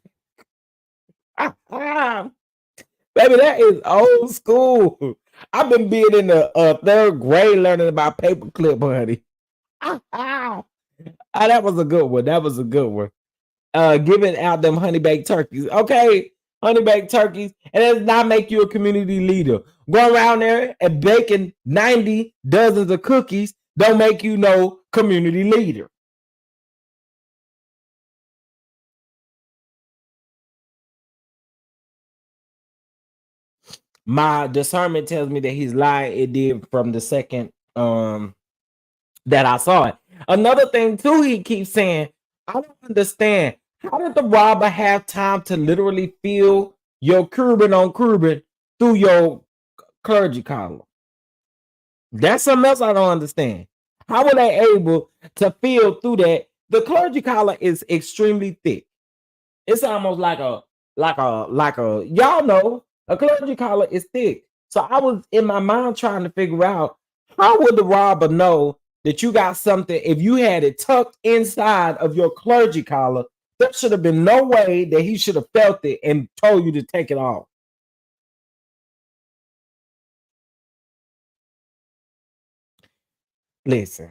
Baby, that is old school. I've been being in the third grade learning about paperclip, honey. That was a good one. That was a good one. Giving out them honey baked turkeys. Okay, honey baked turkeys, and it does not make you a community leader. Going around there and baking 90 dozens of cookies don't make you no community leader. My discernment tells me that he's lying. It did from the second that I saw it. Another thing too, he keeps saying, I don't understand. How did the robber have time to literally feel your Cuban on Cuban through your clergy collar? That's something else I don't understand. How were they able to feel through that? The clergy collar is extremely thick. It's almost like a y'all know a clergy collar is thick. So I was in my mind trying to figure out how would the robber know that you got something if you had it tucked inside of your clergy collar. There should have been no way that he should have felt it and told you to take it off. Listen,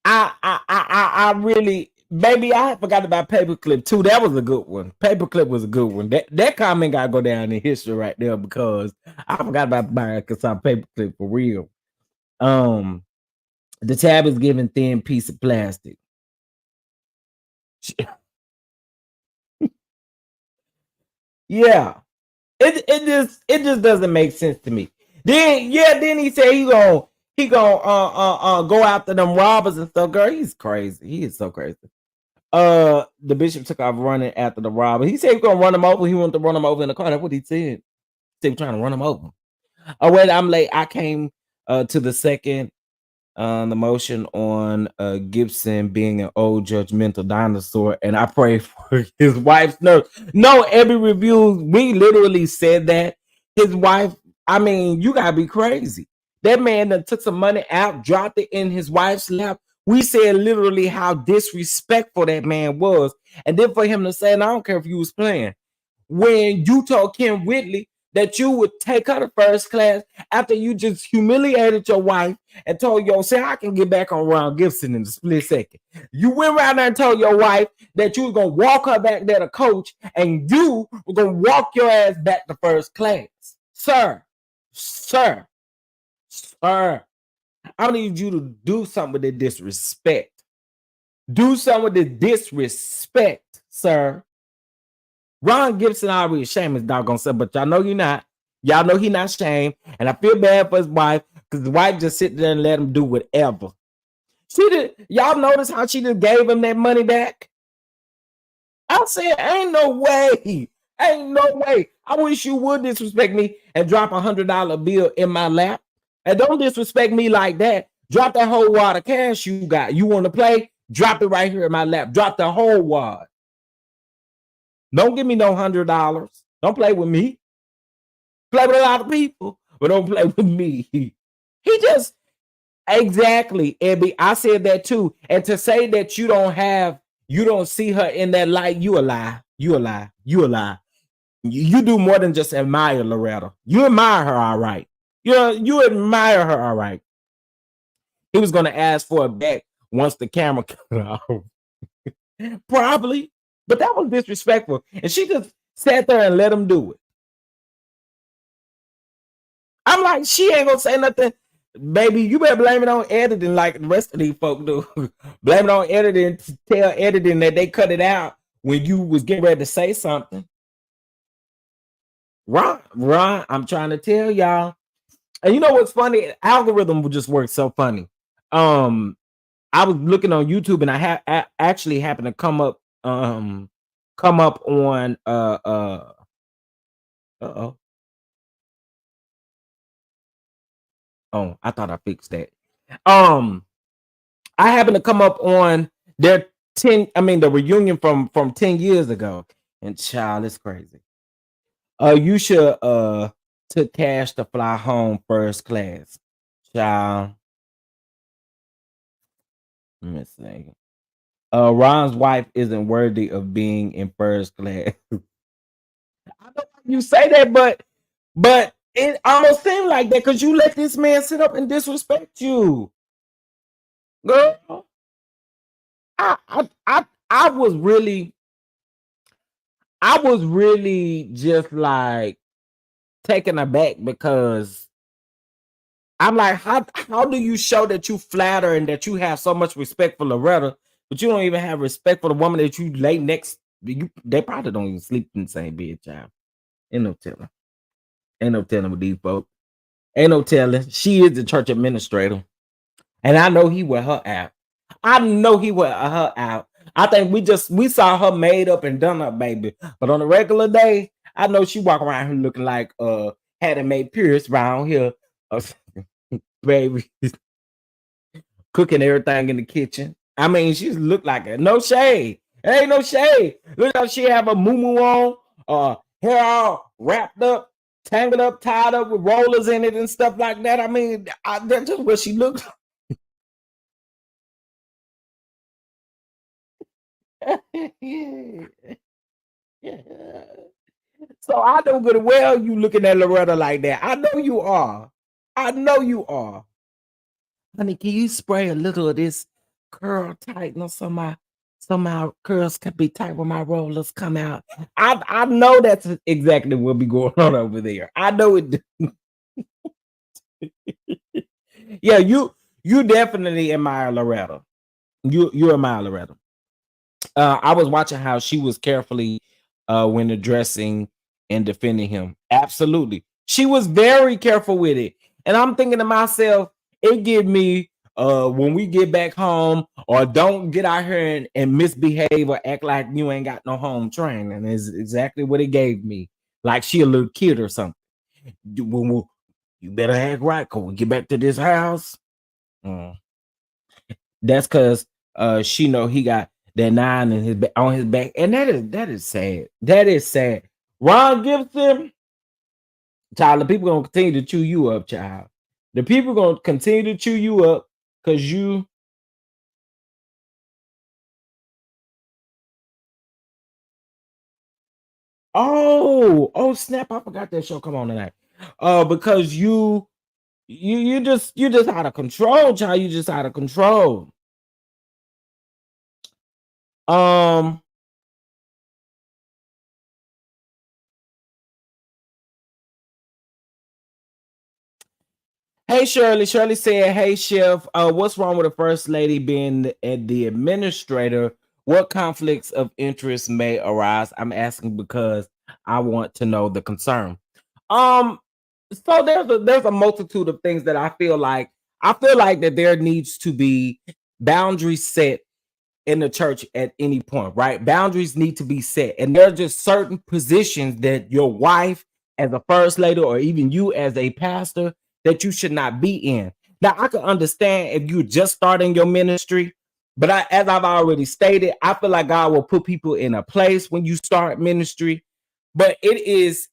I really, baby, I forgot about Paperclip too. That was a good one. Paperclip was a good one. That comment got to go down in history right there because I forgot about Microsoft Paperclip for real. The tab is given thin piece of plastic. Yeah, it just doesn't make sense to me. Then he said he gonna go after them robbers and stuff. Girl, he's crazy. He is so crazy. The bishop took off running after the robber. He said he was gonna run him over. He wanted to run him over in the car. That's what he said. He said he was trying to run him over. Oh wait, I'm late. I came to the second the motion on Gibson being an old judgmental dinosaur, and I pray for his wife's nerves. No, every review we literally said that his wife. I mean, you gotta be crazy. That man that took some money out, dropped it in his wife's lap. We said literally how disrespectful that man was, and then for him to say, and I don't care if you was playing, when you told Kim Whitley that you would take her to first class after you just humiliated your wife and told your say I can get back on Ron Gibson in a split second. You went around there and told your wife that you was gonna walk her back there to coach and you were gonna walk your ass back to first class. Sir, sir, sir. I need you to do something with the disrespect. Do something with the disrespect, sir. Ron Gibson already ashamed his doggone self, but y'all know you're not. Y'all know he not shamed, and I feel bad for his wife because the wife just sit there and let him do whatever. She did. Y'all notice how she just gave him that money back? I said, ain't no way. Ain't no way. I wish you would disrespect me and drop $100 bill in my lap. And don't disrespect me like that. Drop that whole wad of cash you got. You want to play? Drop it right here in my lap. Drop the whole wad. Don't give me no $100. Don't play with me. Play with a lot of people, but don't play with me. He just exactly, Ebby. I said that too. And to say that you don't see her in that light, you a lie. You a lie. You a lie. You do more than just admire Loretta. You admire her, all right. You admire her, all right. He was gonna ask for it back once the camera cut off. Probably, but that was disrespectful. And she just sat there and let him do it. I'm like, she ain't gonna say nothing. Baby, you better blame it on editing like the rest of these folk do. Blame it on editing, tell editing that they cut it out when you was getting ready to say something. Ron, I'm trying to tell y'all. And you know what's funny? Algorithm will just work so funny. I was looking on YouTube and I actually happened to come up on uh-oh. Oh, I thought I fixed that. I happened to come up on their the reunion from 10 years ago. And child, it's crazy. You should took cash to fly home first class. Child. Let me see. Ron's wife isn't worthy of being in first class. I know you say that, but it almost seemed like that because you let this man sit up and disrespect you. Girl, I was really just like taken aback because I'm like, how do you show that you flatter and that you have so much respect for Loretta, but you don't even have respect for the woman that you lay next? They probably don't even sleep in the same bed, child. Ain't no telling. Ain't no telling with these folks. Ain't no telling. She is the church administrator, and I know he wear her out. I know he wear her out. I think we saw her made up and done up, baby. But on a regular day, I know she walk around here looking like Hattie Mae Pierce around here, baby, cooking everything in the kitchen. I mean, she look like it. No shade. There ain't no shade. Look how she have a moo on, hair all wrapped up, tangled up, tied up with rollers in it and stuff like that. I mean, that's just what she looks like. So I know good and well you looking at Loretta like that. I know you are. I know you are. Honey, can you spray a little of this curl tightener so my curls can be tight when my rollers come out? I know that's exactly what be going on over there. I know it. Yeah, you definitely admire Loretta. You admire Loretta. I was watching how she was carefully when addressing and defending him. Absolutely. She was very careful with it. And I'm thinking to myself, it give me when we get back home or don't get out here and misbehave or act like you ain't got no home training is exactly what it gave me. Like she a little kid or something. You better act right. Can we get back to this house? Mm. That's because she know he got that 9 in his on his back, and that is sad. That is sad. Ron Gibson, child, the people gonna continue to chew you up, child. The people gonna continue to chew you up because you. Oh snap! I forgot that show come on tonight. Because you just out of control, child. You just out of control. Um. Hey Shirley. Shirley said, "Hey Chef, what's wrong with the first lady being the administrator? What conflicts of interest may arise?" I'm asking because I want to know the concern. So there's a multitude of things that I feel like that there needs to be boundaries set in the church at any point, right? Boundaries need to be set. And there are just certain positions that your wife, as a first lady, or even you as a pastor, that you should not be in. Now, I can understand if you're just starting your ministry, but as I've already stated, I feel like God will put people in a place when you start ministry. But it is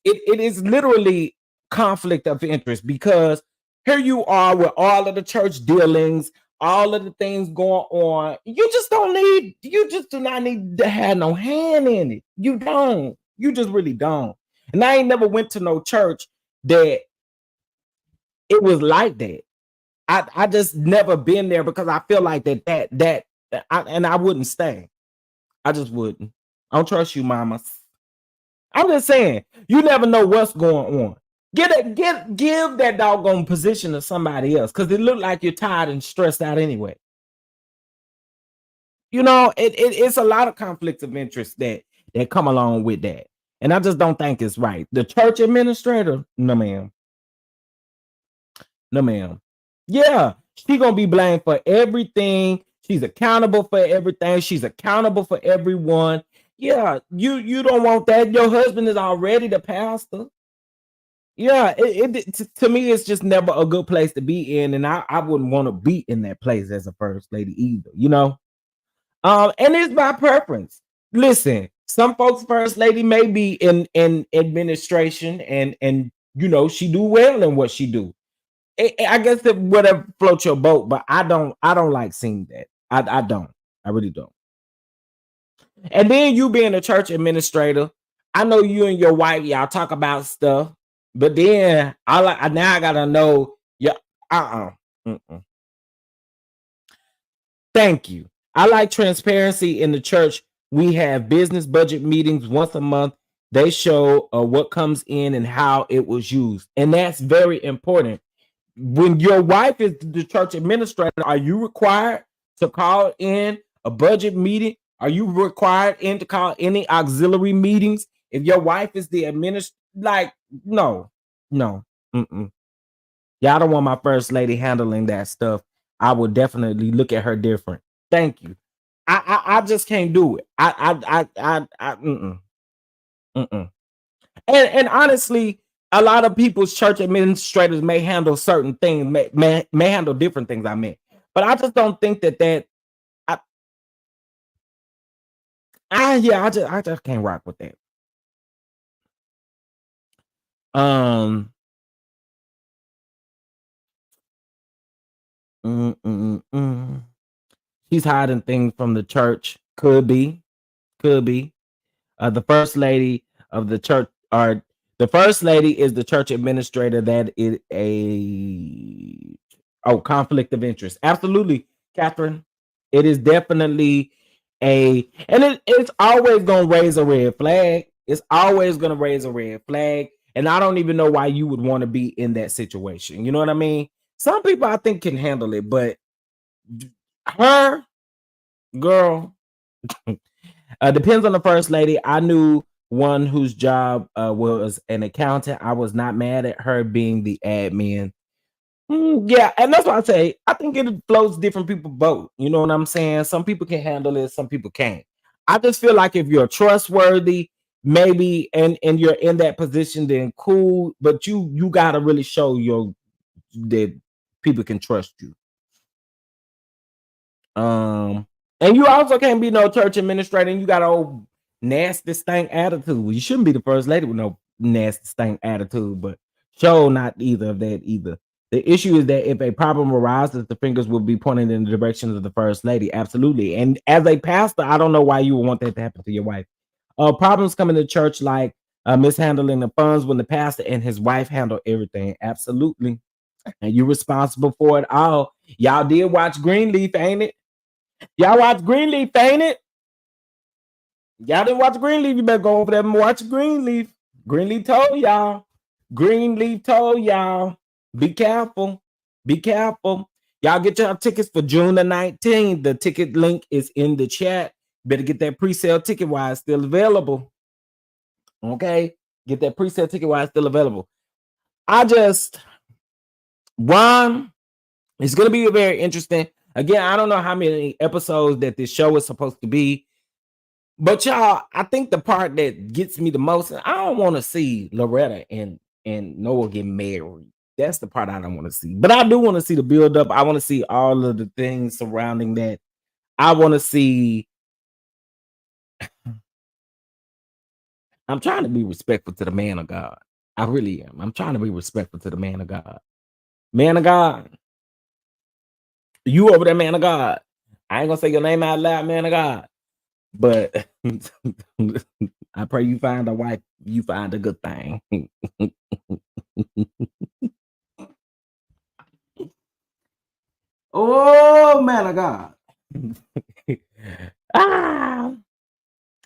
literally conflict of interest, because here you are with all of the church dealings, all of the things going on. You just do not need to have no hand in it. You don't. You just really don't. And I ain't never went to no church that it was like that. I just never been there, because I feel like I wouldn't stay. I just wouldn't. I don't trust you, mamas. I'm just saying, you never know what's going on. Give that doggone position to somebody else, because it look like you're tired and stressed out anyway. It's a lot of conflicts of interest that come along with that. And I just don't think it's right. The church administrator, no ma'am. No ma'am. Yeah, she gonna be blamed for everything. She's accountable for everything. She's accountable for everyone. Yeah, you don't want that. Your husband is already the pastor. Yeah, to me, it's just never a good place to be in, and I wouldn't want to be in that place as a first lady either. And it's by preference. Listen, some folks first lady may be in administration, and she do well in what she do. I guess that whatever floats your boat, but I don't like seeing that. I don't. I really don't. And then you being a church administrator, I know you and your wife, y'all talk about stuff, but then now I gotta know, yeah, uh-uh. Mm-mm. Thank you. I like transparency in the church. We have business budget meetings once a month. They show what comes in and how it was used. And that's very important. When your wife is the church administrator, are you required to call in a budget meeting? Are you required to call any auxiliary meetings? If your wife is the administrator, like, no, no. Mm-mm. Yeah, I don't want my first lady handling that stuff. I would definitely look at her different. Thank you. I just can't do it. Mm-mm, mm-mm. And honestly, a lot of people's church administrators may handle certain things, may handle different things. I mean, but I just don't think that. I, yeah, I just can't rock with that. Um, mm, mm, mm. She's hiding things from the church. Could be. The first lady of the church, or the first lady is the church administrator. That is a conflict of interest. Absolutely, Catherine. It is definitely it's always gonna raise a red flag. It's always gonna raise a red flag. And I don't even know why you would want to be in that situation. You know what I mean? Some people I think can handle it, but her girl, depends on the first lady. I knew one whose job was an accountant. I was not mad at her being the admin. Yeah, and that's why I say I think it floats different people boat. You know what I'm saying? Some people can handle it, some people can't. I just feel like if you're trustworthy, maybe and you're in that position, then cool. But you gotta really show that people can trust you. And you also can't be no church administrator, and you got a old nasty stank attitude. Well, you shouldn't be the first lady with no nasty stank attitude, but show not either of that either. The issue is that if a problem arises, the fingers will be pointed in the direction of the first lady. Absolutely. And as a pastor, I don't know why you would want that to happen to your wife. Problems come into church like mishandling the funds when the pastor and his wife handle everything. Absolutely. And you're responsible for it all. Y'all did watch Greenleaf, ain't it? Y'all watch Greenleaf, ain't it? Y'all didn't watch Greenleaf. You better go over there and watch Greenleaf. Greenleaf told y'all. Greenleaf told y'all. Be careful. Be careful. Y'all get your tickets for June the 19th. The ticket link is in the chat. Better get that pre-sale ticket while it's still available. Okay? Get that pre-sale ticket while it's still available. I just Ron, it's gonna be very interesting. Again, I don't know how many episodes that this show is supposed to be, but y'all, I think the part that gets me the most, I don't want to see Loretta and Noah get married. That's the part I don't want to see. But I do want to see the build up. I want to see all of the things surrounding that. I want to see. I'm trying to be respectful to the man of God. I really am. I'm trying to be respectful to the man of God. Man of God, you over there, man of God. I ain't gonna say your name out loud, man of God. But I pray you find a wife, you find a good thing. Oh, man of God. ah.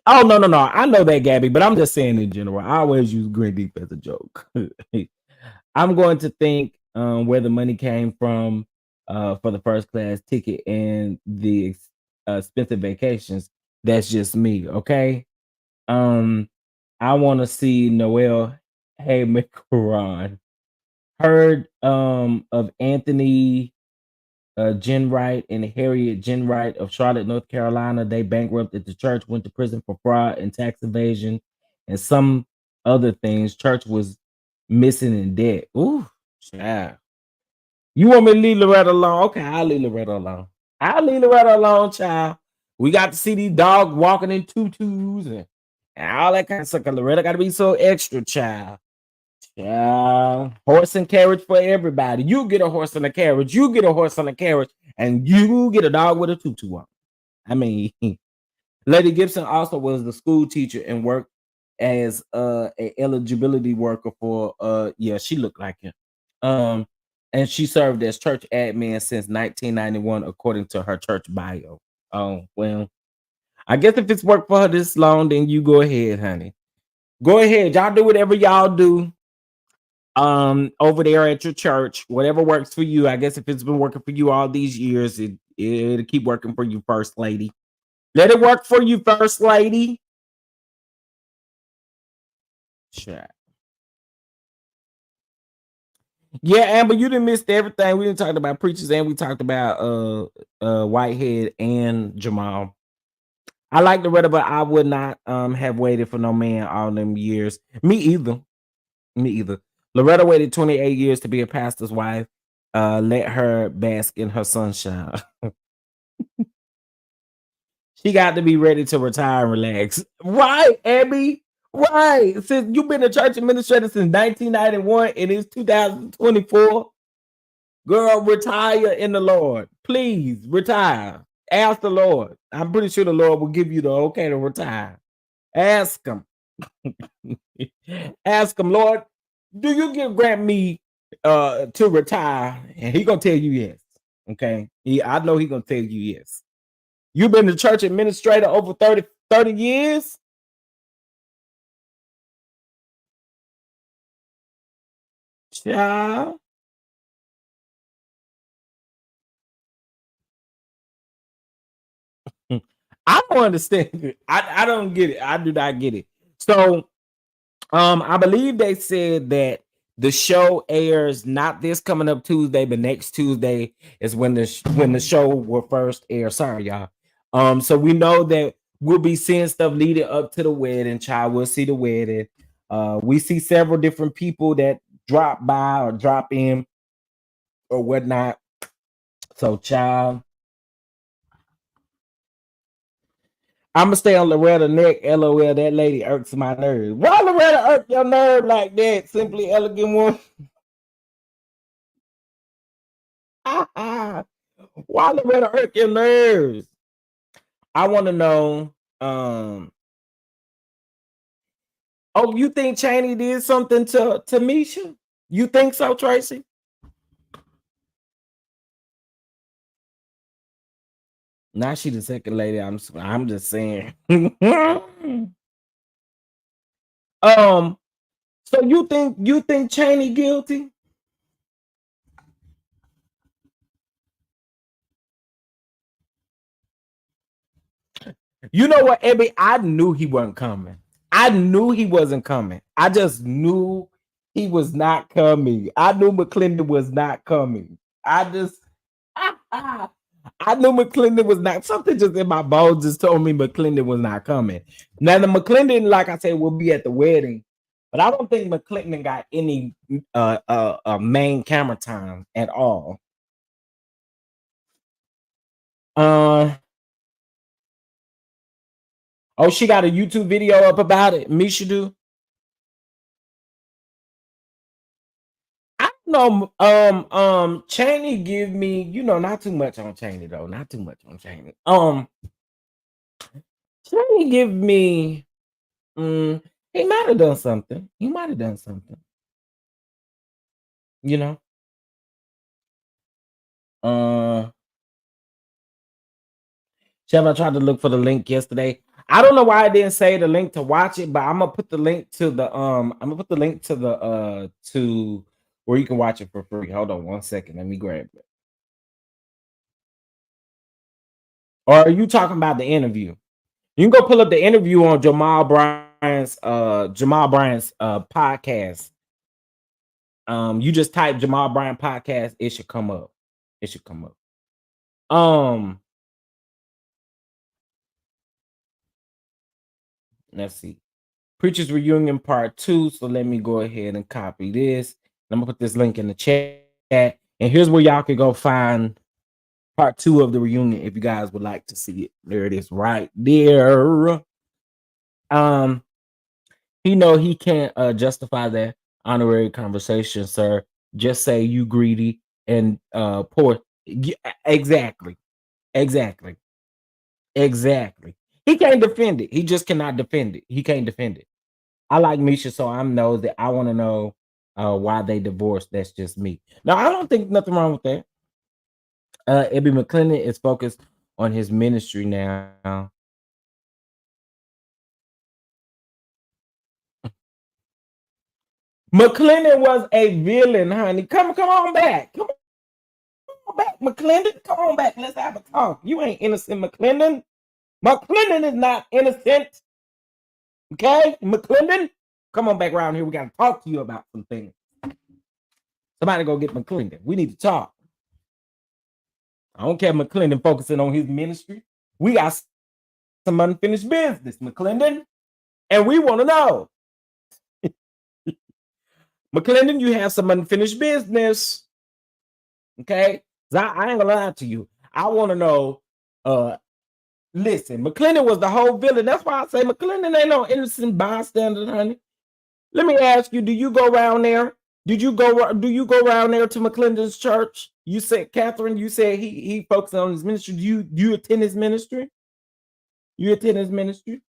Oh, no, no, no. I know that, Gabby, but I'm just saying in general. I always use Green Deep as a joke. I'm going to think where the money came from for the first class ticket and the expensive vacations. That's just me, okay? Um, I want to see Noel Hey Ron. Heard of Anthony Jenwright and Harriet Jenwright of Charlotte, North Carolina. They bankrupted the church, went to prison for fraud and tax evasion and some other things. Church was missing in debt. Ooh, child. You want me to leave Loretta alone? Okay, I'll leave Loretta alone. I'll leave Loretta alone, child. We got to see these dogs walking in tutus and all that kind of stuff. 'Cause Loretta got to be so extra, child. Yeah, horse and carriage for everybody. You get a horse and a carriage. You get a horse and a carriage, and you get a dog with a tutu on. I mean, Lady Gibson also was the school teacher and worked as a eligibility worker for yeah, she looked like him. Um, and she served as church admin since 1991, according to her church bio. Oh well, I guess if it's worked for her this long, then you go ahead, honey. Go ahead, y'all do whatever y'all do over there at your church, whatever works for you. I guess if it's been working for you all these years, it'll keep working for you, first lady. Let it work for you, first lady. Sure. Yeah, Amber, you didn't miss everything. We didn't talk about preachers and we talked about Whitehead and Jamal. I like the Loretta, but I would not have waited for no man all them years. Me either. Me either. Loretta waited 28 years to be a pastor's wife. Let her bask in her sunshine. She got to be ready to retire and relax. Right, Abby? Right. Since you've been a church administrator since 1991 and it's 2024, girl, retire in the Lord. Please retire. Ask the Lord. I'm pretty sure the Lord will give you the okay to retire. Ask him. Ask him, Lord, do you grant me to retire? And he gonna tell you yes. Okay. I know he gonna tell you yes. You've been the church administrator over 30 years? Child. I don't understand it. I don't get it. I do not get it. So I believe they said that the show airs not this coming up Tuesday, but next Tuesday is when the show will first air. Sorry, y'all. So we know that we'll be seeing stuff leading up to the wedding. Child, we'll see the wedding. We see several different people that drop by or drop in or whatnot. So, child, I'm gonna stay on Loretta neck. LOL, that lady irks my nerve. Why Loretta irk your nerve like that? Simply elegant one. Why Loretta irk your nerves? I want to know. Oh, you think Chaney did something to Misha? You think so, Tracy? Now she the second lady. I'm just saying. So you think Chaney guilty? You know what, Ebby? I knew he wasn't coming. I knew he wasn't coming. I just knew. He was not coming. I knew McClendon was not coming. I just I knew McClendon was not. Something just in my bones just told me McClendon was not coming. Now the McClendon, like I said, will be at the wedding, but I don't think McClendon got any main camera time at all. Uh oh, she got a YouTube video up about it. Misha do. I don't know. Cheney give me, not too much on Cheney though. Not too much on Cheney. Cheney give me. He might have done something. He might have done something. You know. Uh, Chef, I tried to look for the link yesterday. I don't know why I didn't say the link to watch it, but I'm gonna put the link to the I'm gonna put the link to the to where you can watch it for free. Hold on one second. Let me grab it. Or are you talking about the interview? You can go pull up the interview on Jamal Bryant's podcast. You just type Jamal Bryant podcast, it should come up. It should come up. Um, let's see. Preachers Reunion Part 2. So let me go ahead and copy this. I'm gonna put this link in the chat. And here's where y'all can go find part 2 of the reunion if you guys would like to see it. There it is right there. Um, he can't justify that honorary conversation, sir. Just say you greedy and poor. Exactly. Exactly. Exactly. He can't defend it. He just cannot defend it. He can't defend it. I like Misha, so I know that I want to know why they divorced. That's just me. Now, I don't think nothing wrong with that. Ebby McClendon is focused on his ministry now. McClendon was a villain, honey. Come on back. Come on back, McClendon. Come on back. Let's have a talk. You ain't innocent, McClendon. McClendon is not innocent. Okay, McClendon, come on back around here. We got to talk to you about some things. Somebody go get McClendon. We need to talk. I don't care McClendon focusing on his ministry. We got some unfinished business, McClendon, and we want to know. McClendon, you have some unfinished business. Okay? I ain't gonna lie to you. I want to know. Listen, McClendon was the whole villain. That's why I say McClendon ain't no innocent bystander, honey. Let me ask you, do you go around there? Do you go around there to McClendon's church? You said, Catherine, you said he focuses on his ministry. Do you attend his ministry? You attend his ministry?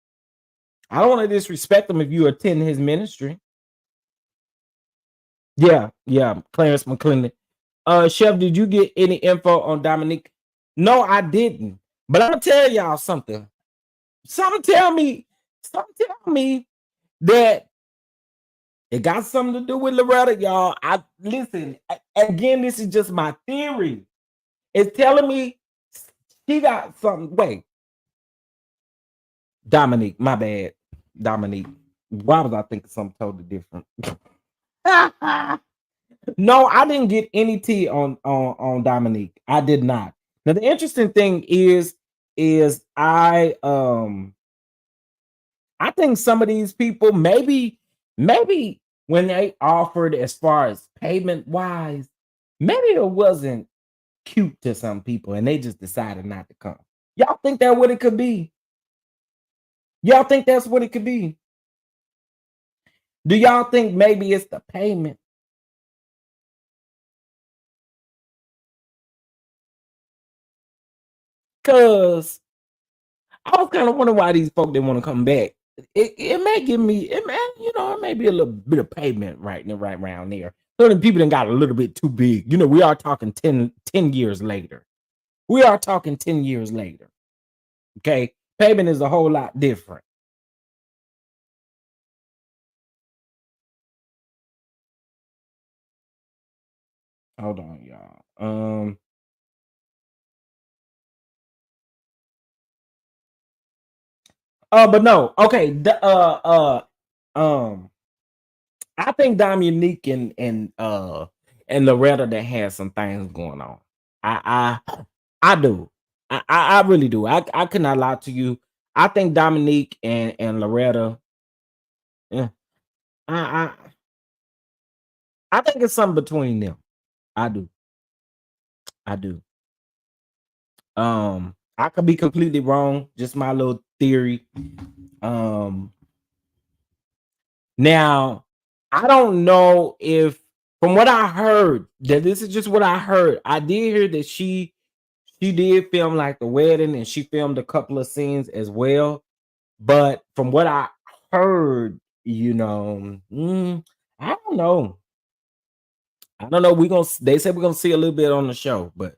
I don't want to disrespect him if you attend his ministry. Yeah, Clarence McClendon. Chef, did you get any info on Dominique? No, I didn't. But I'm gonna tell y'all something. Something tell me that it got something to do with Loretta, y'all. I listen again. This is just my theory. It's telling me she got something. Wait, Dominique, my bad, Dominique. Why was I thinking something totally different? No, I didn't get any tea on Dominique. I did not. Now the interesting thing is I think some of these people maybe when they offered as far as payment wise, maybe it wasn't cute to some people and they just decided not to come. Y'all think that what it could be? Y'all think that's what it could be? Do y'all think maybe it's the payment? Cause I was kind of wondering why these folk didn't want to come back. It may give me it may be a little bit of payment right around there. So the people done got a little bit too big. We are talking 10 years later. We are talking 10 years later. Okay. Payment is a whole lot different. Hold on, y'all. But no, okay. Um I think Dominique and Loretta that has some things going on. I do. I really do. I could not lie to you. I think Dominique and Loretta. Yeah, I I think it's something between them. I do. I do. I could be completely wrong. Just my little theory. Um, Now I don't know if from what I heard that this is just what I heard. I did hear that she did film like the wedding and she filmed a couple of scenes as well. But from what I heard, I don't know. I don't know. They said we're gonna see a little bit on the show, but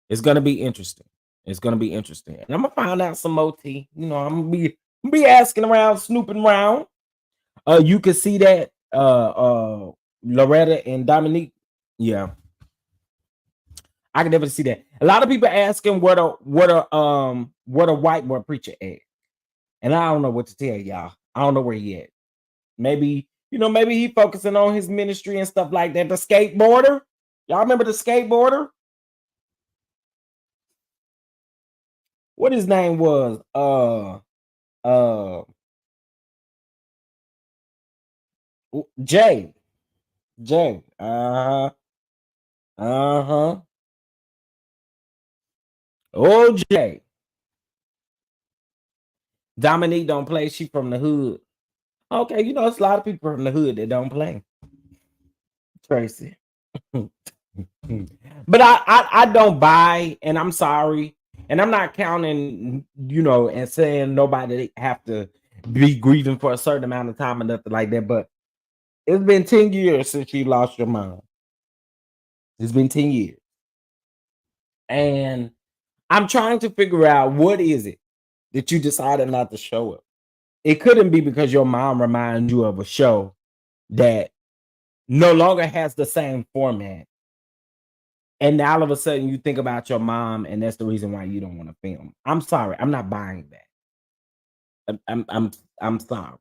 it's gonna be interesting. It's gonna be interesting. And I'm gonna find out some OT. I'm gonna be asking around, snooping around. You can see that Loretta and Dominique. Yeah, I can definitely see that. A lot of people asking what a white boy preacher at. And I don't know what to tell y'all. I don't know where he at. Maybe he focusing on his ministry and stuff like that. The skateboarder. Y'all remember the skateboarder? What his name was? Uh Jay. Jay. Uh-huh. Uh-huh. Oh, Jay. Dominique don't play. She from the hood. Okay, it's a lot of people from the hood that don't play. Tracy. But I don't buy, and I'm sorry, and I'm not counting, and saying nobody have to be grieving for a certain amount of time or nothing like that. But it's been 10 years since you lost your mom. It's been 10 years. And I'm trying to figure out what is it that you decided not to show up. It couldn't be because your mom reminds you of a show that no longer has the same format. And now all of a sudden you think about your mom, and that's the reason why you don't want to film. I'm sorry, I'm not buying that. I'm sorry.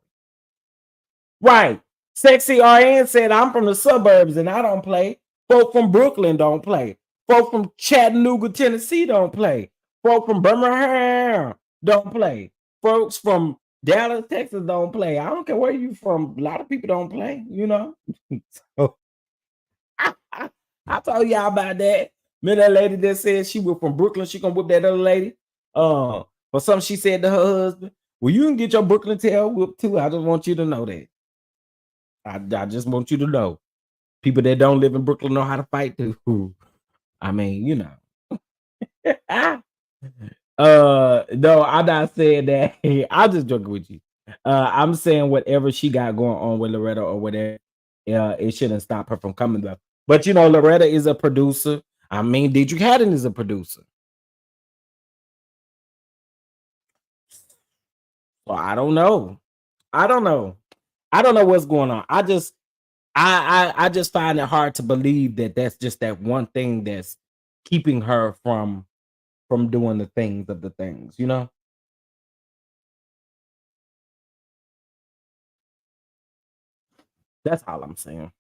Right. Sexy RN said, I'm from the suburbs and I don't play. Folk from Brooklyn don't play. Folk from Chattanooga, Tennessee don't play. Folk from Birmingham don't play. Folks from Dallas, Texas don't play. I don't care where you from. A lot of people don't play. So, I told y'all about that. Remember that lady that said she was from Brooklyn? She gonna whip that other lady. For something she said to her husband. Well, you can get your Brooklyn tail whipped too. I just want you to know that. I just want you to know. People that don't live in Brooklyn know how to fight too. I mean. No, I'm not saying that. I'm just joking with you. I'm saying whatever she got going on with Loretta or whatever, it shouldn't stop her from coming though. But Loretta is a producer. I mean, Dietrich Haddon is a producer. Well, I don't know. I don't know. I don't know what's going on. I just find it hard to believe that that's just that one thing that's keeping her from doing the things of the things. That's all I'm saying.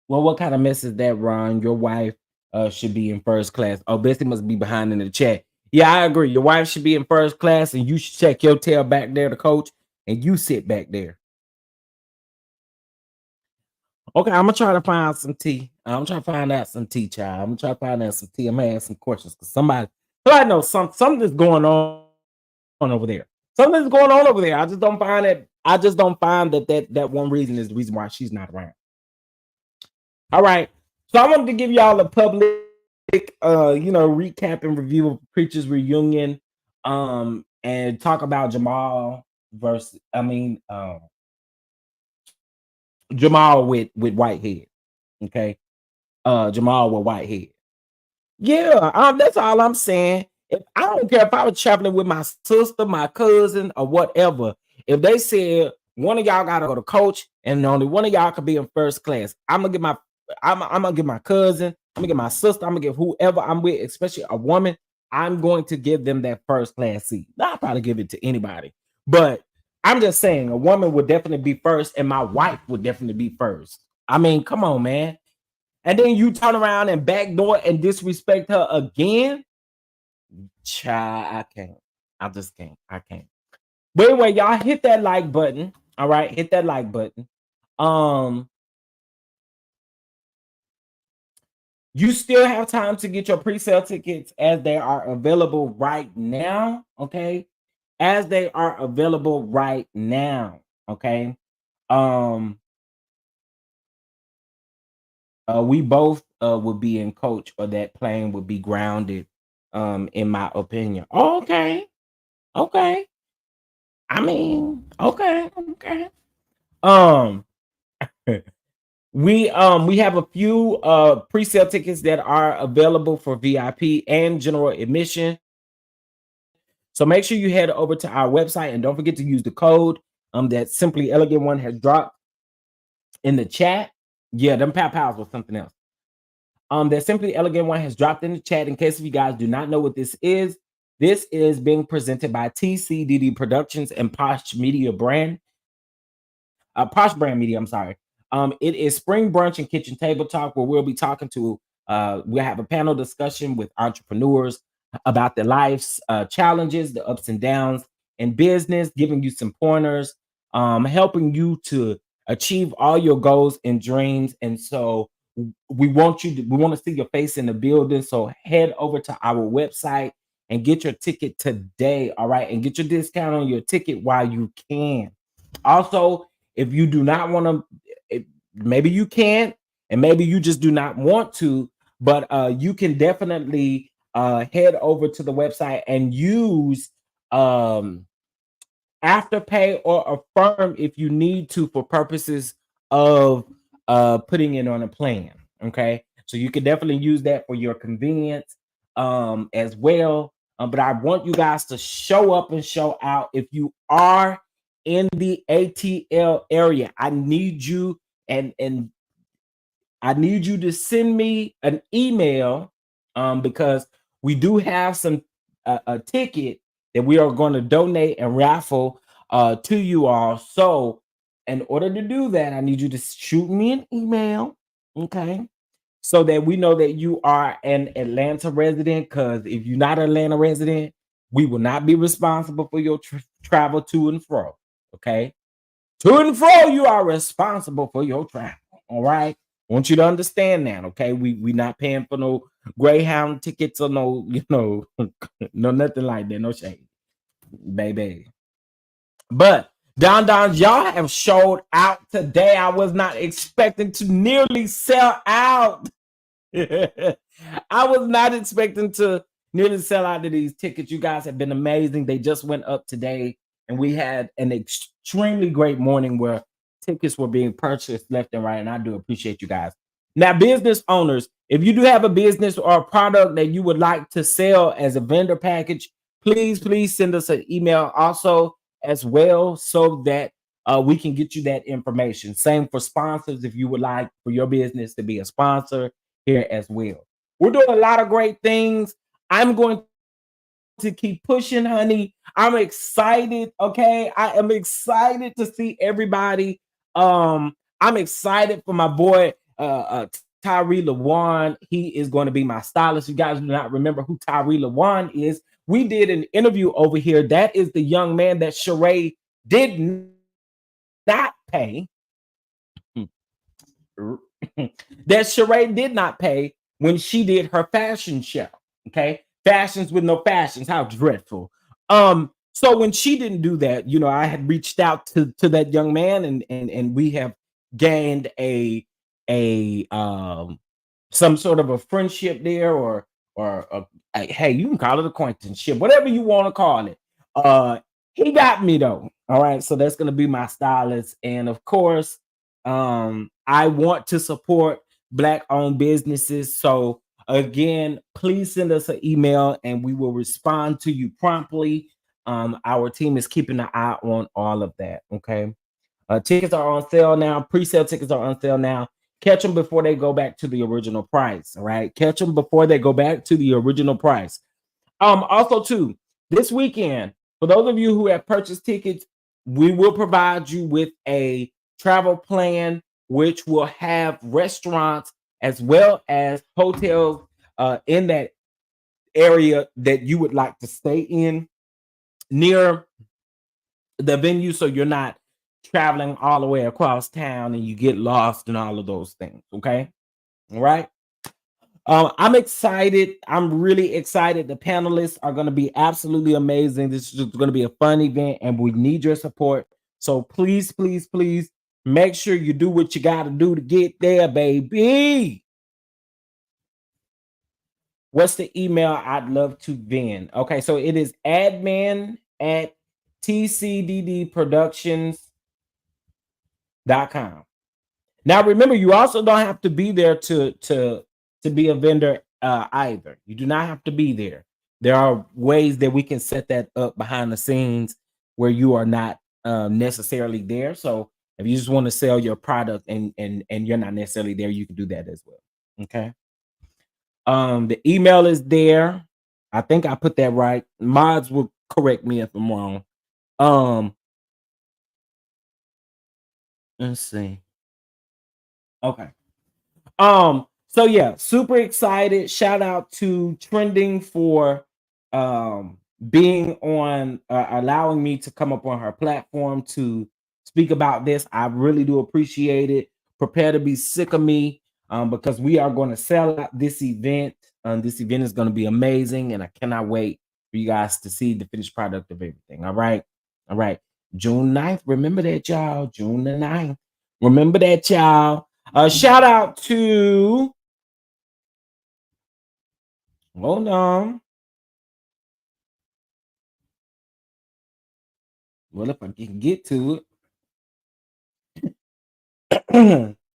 Well, what kind of mess is that, Ron? Your wife should be in first class. Oh, Bessie must be behind in the chat. Yeah, I agree. Your wife should be in first class, and you should check your tail back there, the coach, and you sit back there. Okay, I'm gonna try to find some tea. I'm trying to find out some tea, child. I'm gonna try to find out some tea. I'm gonna ask some questions because somebody knows something's going on over there. Something's going on over there. I just don't find it. I just don't find that one reason is the reason why she's not around. All right. So I wanted to give y'all a public recap and review of Preacher's Reunion. And talk about Jamal with Whitehead. Okay. Jamal with Whitehead. Yeah, that's all I'm saying. If I don't care if I was traveling with my sister, my cousin, or whatever. If they said one of y'all gotta go to coach and only one of y'all could be in first class, I'm gonna give my cousin, I'm gonna give my sister, I'm gonna give whoever I'm with, especially a woman, I'm going to give them that first class seat. I'll probably give it to anybody, but I'm just saying a woman would definitely be first, and my wife would definitely be first. I mean, come on, man. And then you turn around and backdoor and disrespect her again. Child, I can't. I just can't. I can't. But anyway, y'all hit that like button. All right, hit that like button. Um, you still have time to get your pre-sale tickets as they are available right now. Okay, as they are available right now. Okay. Um, we both would be in coach, or that plane would be grounded. In my opinion. Okay, okay. I mean, okay, okay. Um, we have a few pre-sale tickets that are available for VIP and general admission. So make sure you head over to our website and don't forget to use the code that Simply Elegant One has dropped in the chat. Yeah, them pow pows was something else. That Simply Elegant One has dropped in the chat. In case if you guys do not know what this is being presented by TCDD Productions and Posh Brand Media. I'm sorry. It is Spring Brunch and Kitchen Table Talk, where we'll be talking to. We'll have a panel discussion with entrepreneurs about their life's challenges, the ups and downs in business, giving you some pointers, helping you to achieve all your goals and dreams. And so we want to see your face in the building. So head over to our website and get your ticket today. All right, and get your discount on your ticket while you can. Also, if you do not want to, maybe you can't, and maybe you just do not want to, but you can definitely head over to the website and use Afterpay or Affirm if you need to, for purposes of putting it on a plan. Okay, so you can definitely use that for your convenience as well. But I want you guys to show up and show out. If you are in the ATL area, I need you, and I need you to send me an email because we do have some a ticket that we are going to donate and raffle to you all. So, in order to do that, I need you to shoot me an email, okay? So that we know that you are an Atlanta resident. Because if you're not an Atlanta resident, we will not be responsible for your travel to and fro. Okay, to and fro, you are responsible for your travel. All right. I want you to understand that. Okay. We not paying for no Greyhound tickets or no, no nothing like that. No shade, baby. But Don, y'all have showed out today. I was not expecting to nearly sell out. I was not expecting to nearly sell out of these tickets. You guys have been amazing. They just went up today, and we had an extremely great morning where tickets were being purchased left and right. And I do appreciate you guys. Now, business owners, if you do have a business or a product that you would like to sell as a vendor package, please send us an email also as well, so that we can get you that information. Same for sponsors. If you would like for your business to be a sponsor here as well. We're doing a lot of great things. I'm going to keep pushing, honey. I'm excited. Okay. I am excited to see everybody. I'm excited for my boy Tyree Lawan. He is going to be my stylist. You guys do not remember who Tyree Lawan is. We did an interview over here. That is the young man that Sheree did not pay. That Sheree did not pay when she did her fashion show. Okay, fashions with no fashions. How dreadful. So when she didn't do that, I had reached out to that young man, and we have gained a some sort of a friendship there, or hey, you can call it acquaintanceship, whatever you want to call it. He got me though. All right, so that's gonna be my stylist, and of course, I want to support Black owned businesses. So again, please send us an email and we will respond to you promptly. Our team is keeping an eye on all of that. Okay. Tickets are on sale now. Pre-sale tickets are on sale now. Catch them before they go back to the original price. All right. Catch them before they go back to the original price. Also, too, this weekend, for those of you who have purchased tickets, we will provide you with a travel plan, which will have restaurants as well as hotels in that area that you would like to stay in near the venue, so you're not traveling all the way across town and you get lost and all of those things. Okay. All right. I'm excited. I'm really excited. The panelists are going to be absolutely amazing. This is going to be a fun event, and we need your support. So please, please, please make sure you do what you got to do to get there, baby. What's the email I'd love to vend? Okay, so it is admin at tcddproductions.com. Now remember, you also don't have to be there to be a vendor either. You do not have to be there. There are ways that we can set that up behind the scenes where you are not necessarily there. So if you just want to sell your product and you're not necessarily there, you can do that as well. Okay. The email is there. I think I put that right. Mods will correct me if I'm wrong. Let's see. Okay. So yeah, super excited. Shout out to Trending for being on allowing me to come up on her platform to speak about this. I really do appreciate it. Prepare to be sick of me because we are going to sell out this event. This event is going to be amazing, and I cannot wait for you guys to see the finished product of everything. All right. All right. June 9th. Remember that, y'all. June the 9th. Remember that, y'all. Shout out to hold on. Well, if I can get to it.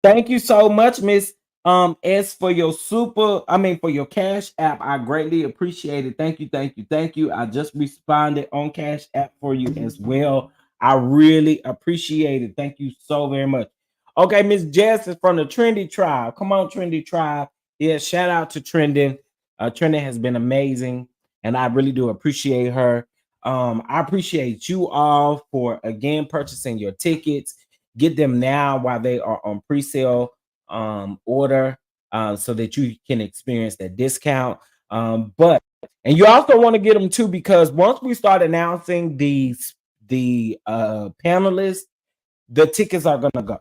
Thank you so much, Miss S, for your for your Cash App. I greatly appreciate it. Thank you, thank you, thank you. I just responded on Cash App for you as well. I really appreciate it. Thank you so very much. Okay, Miss Jess is from the Trendy Tribe. Come on, Trendy Tribe. Yeah, shout out to Trending. Trending has been amazing, and I really do appreciate her. I appreciate you all for again purchasing your tickets. Get them now while they are on pre-sale order so that you can experience that discount. But and you also want to get them too, because once we start announcing the panelists, the tickets are gonna go.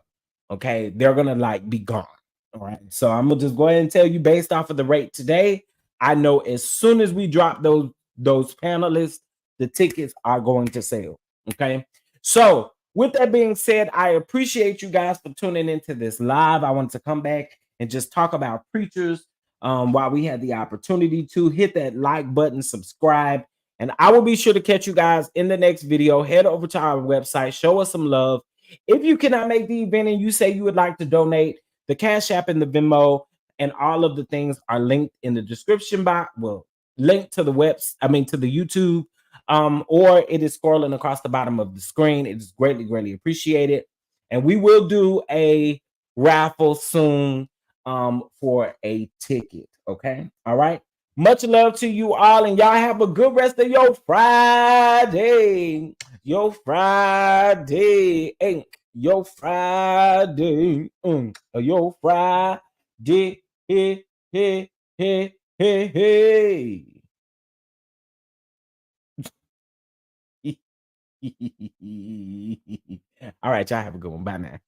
Okay, they're gonna like be gone. All right. So I'm gonna just go ahead and tell you based off of the rate today. I know as soon as we drop those panelists, the tickets are going to sell. Okay. So with that being said, I appreciate you guys for tuning into this live. I wanted to come back and just talk about preachers while we had the opportunity to hit that like button, subscribe, and I will be sure to catch you guys in the next video. Head over to our website, show us some love. If you cannot make the event and you say you would like to donate, the Cash App and the Venmo and all of the things are linked in the description box. Well, linked to the to the YouTube, or it is scrolling across the bottom of the screen. It is greatly, greatly appreciated. And we will do a raffle soon for a ticket. Okay. All right. Much love to you all, and y'all have a good rest of your Friday. Your Friday. Your Friday. Your Friday. Hey, hey, hey, hey, hey. All right, y'all have a good one. Bye now.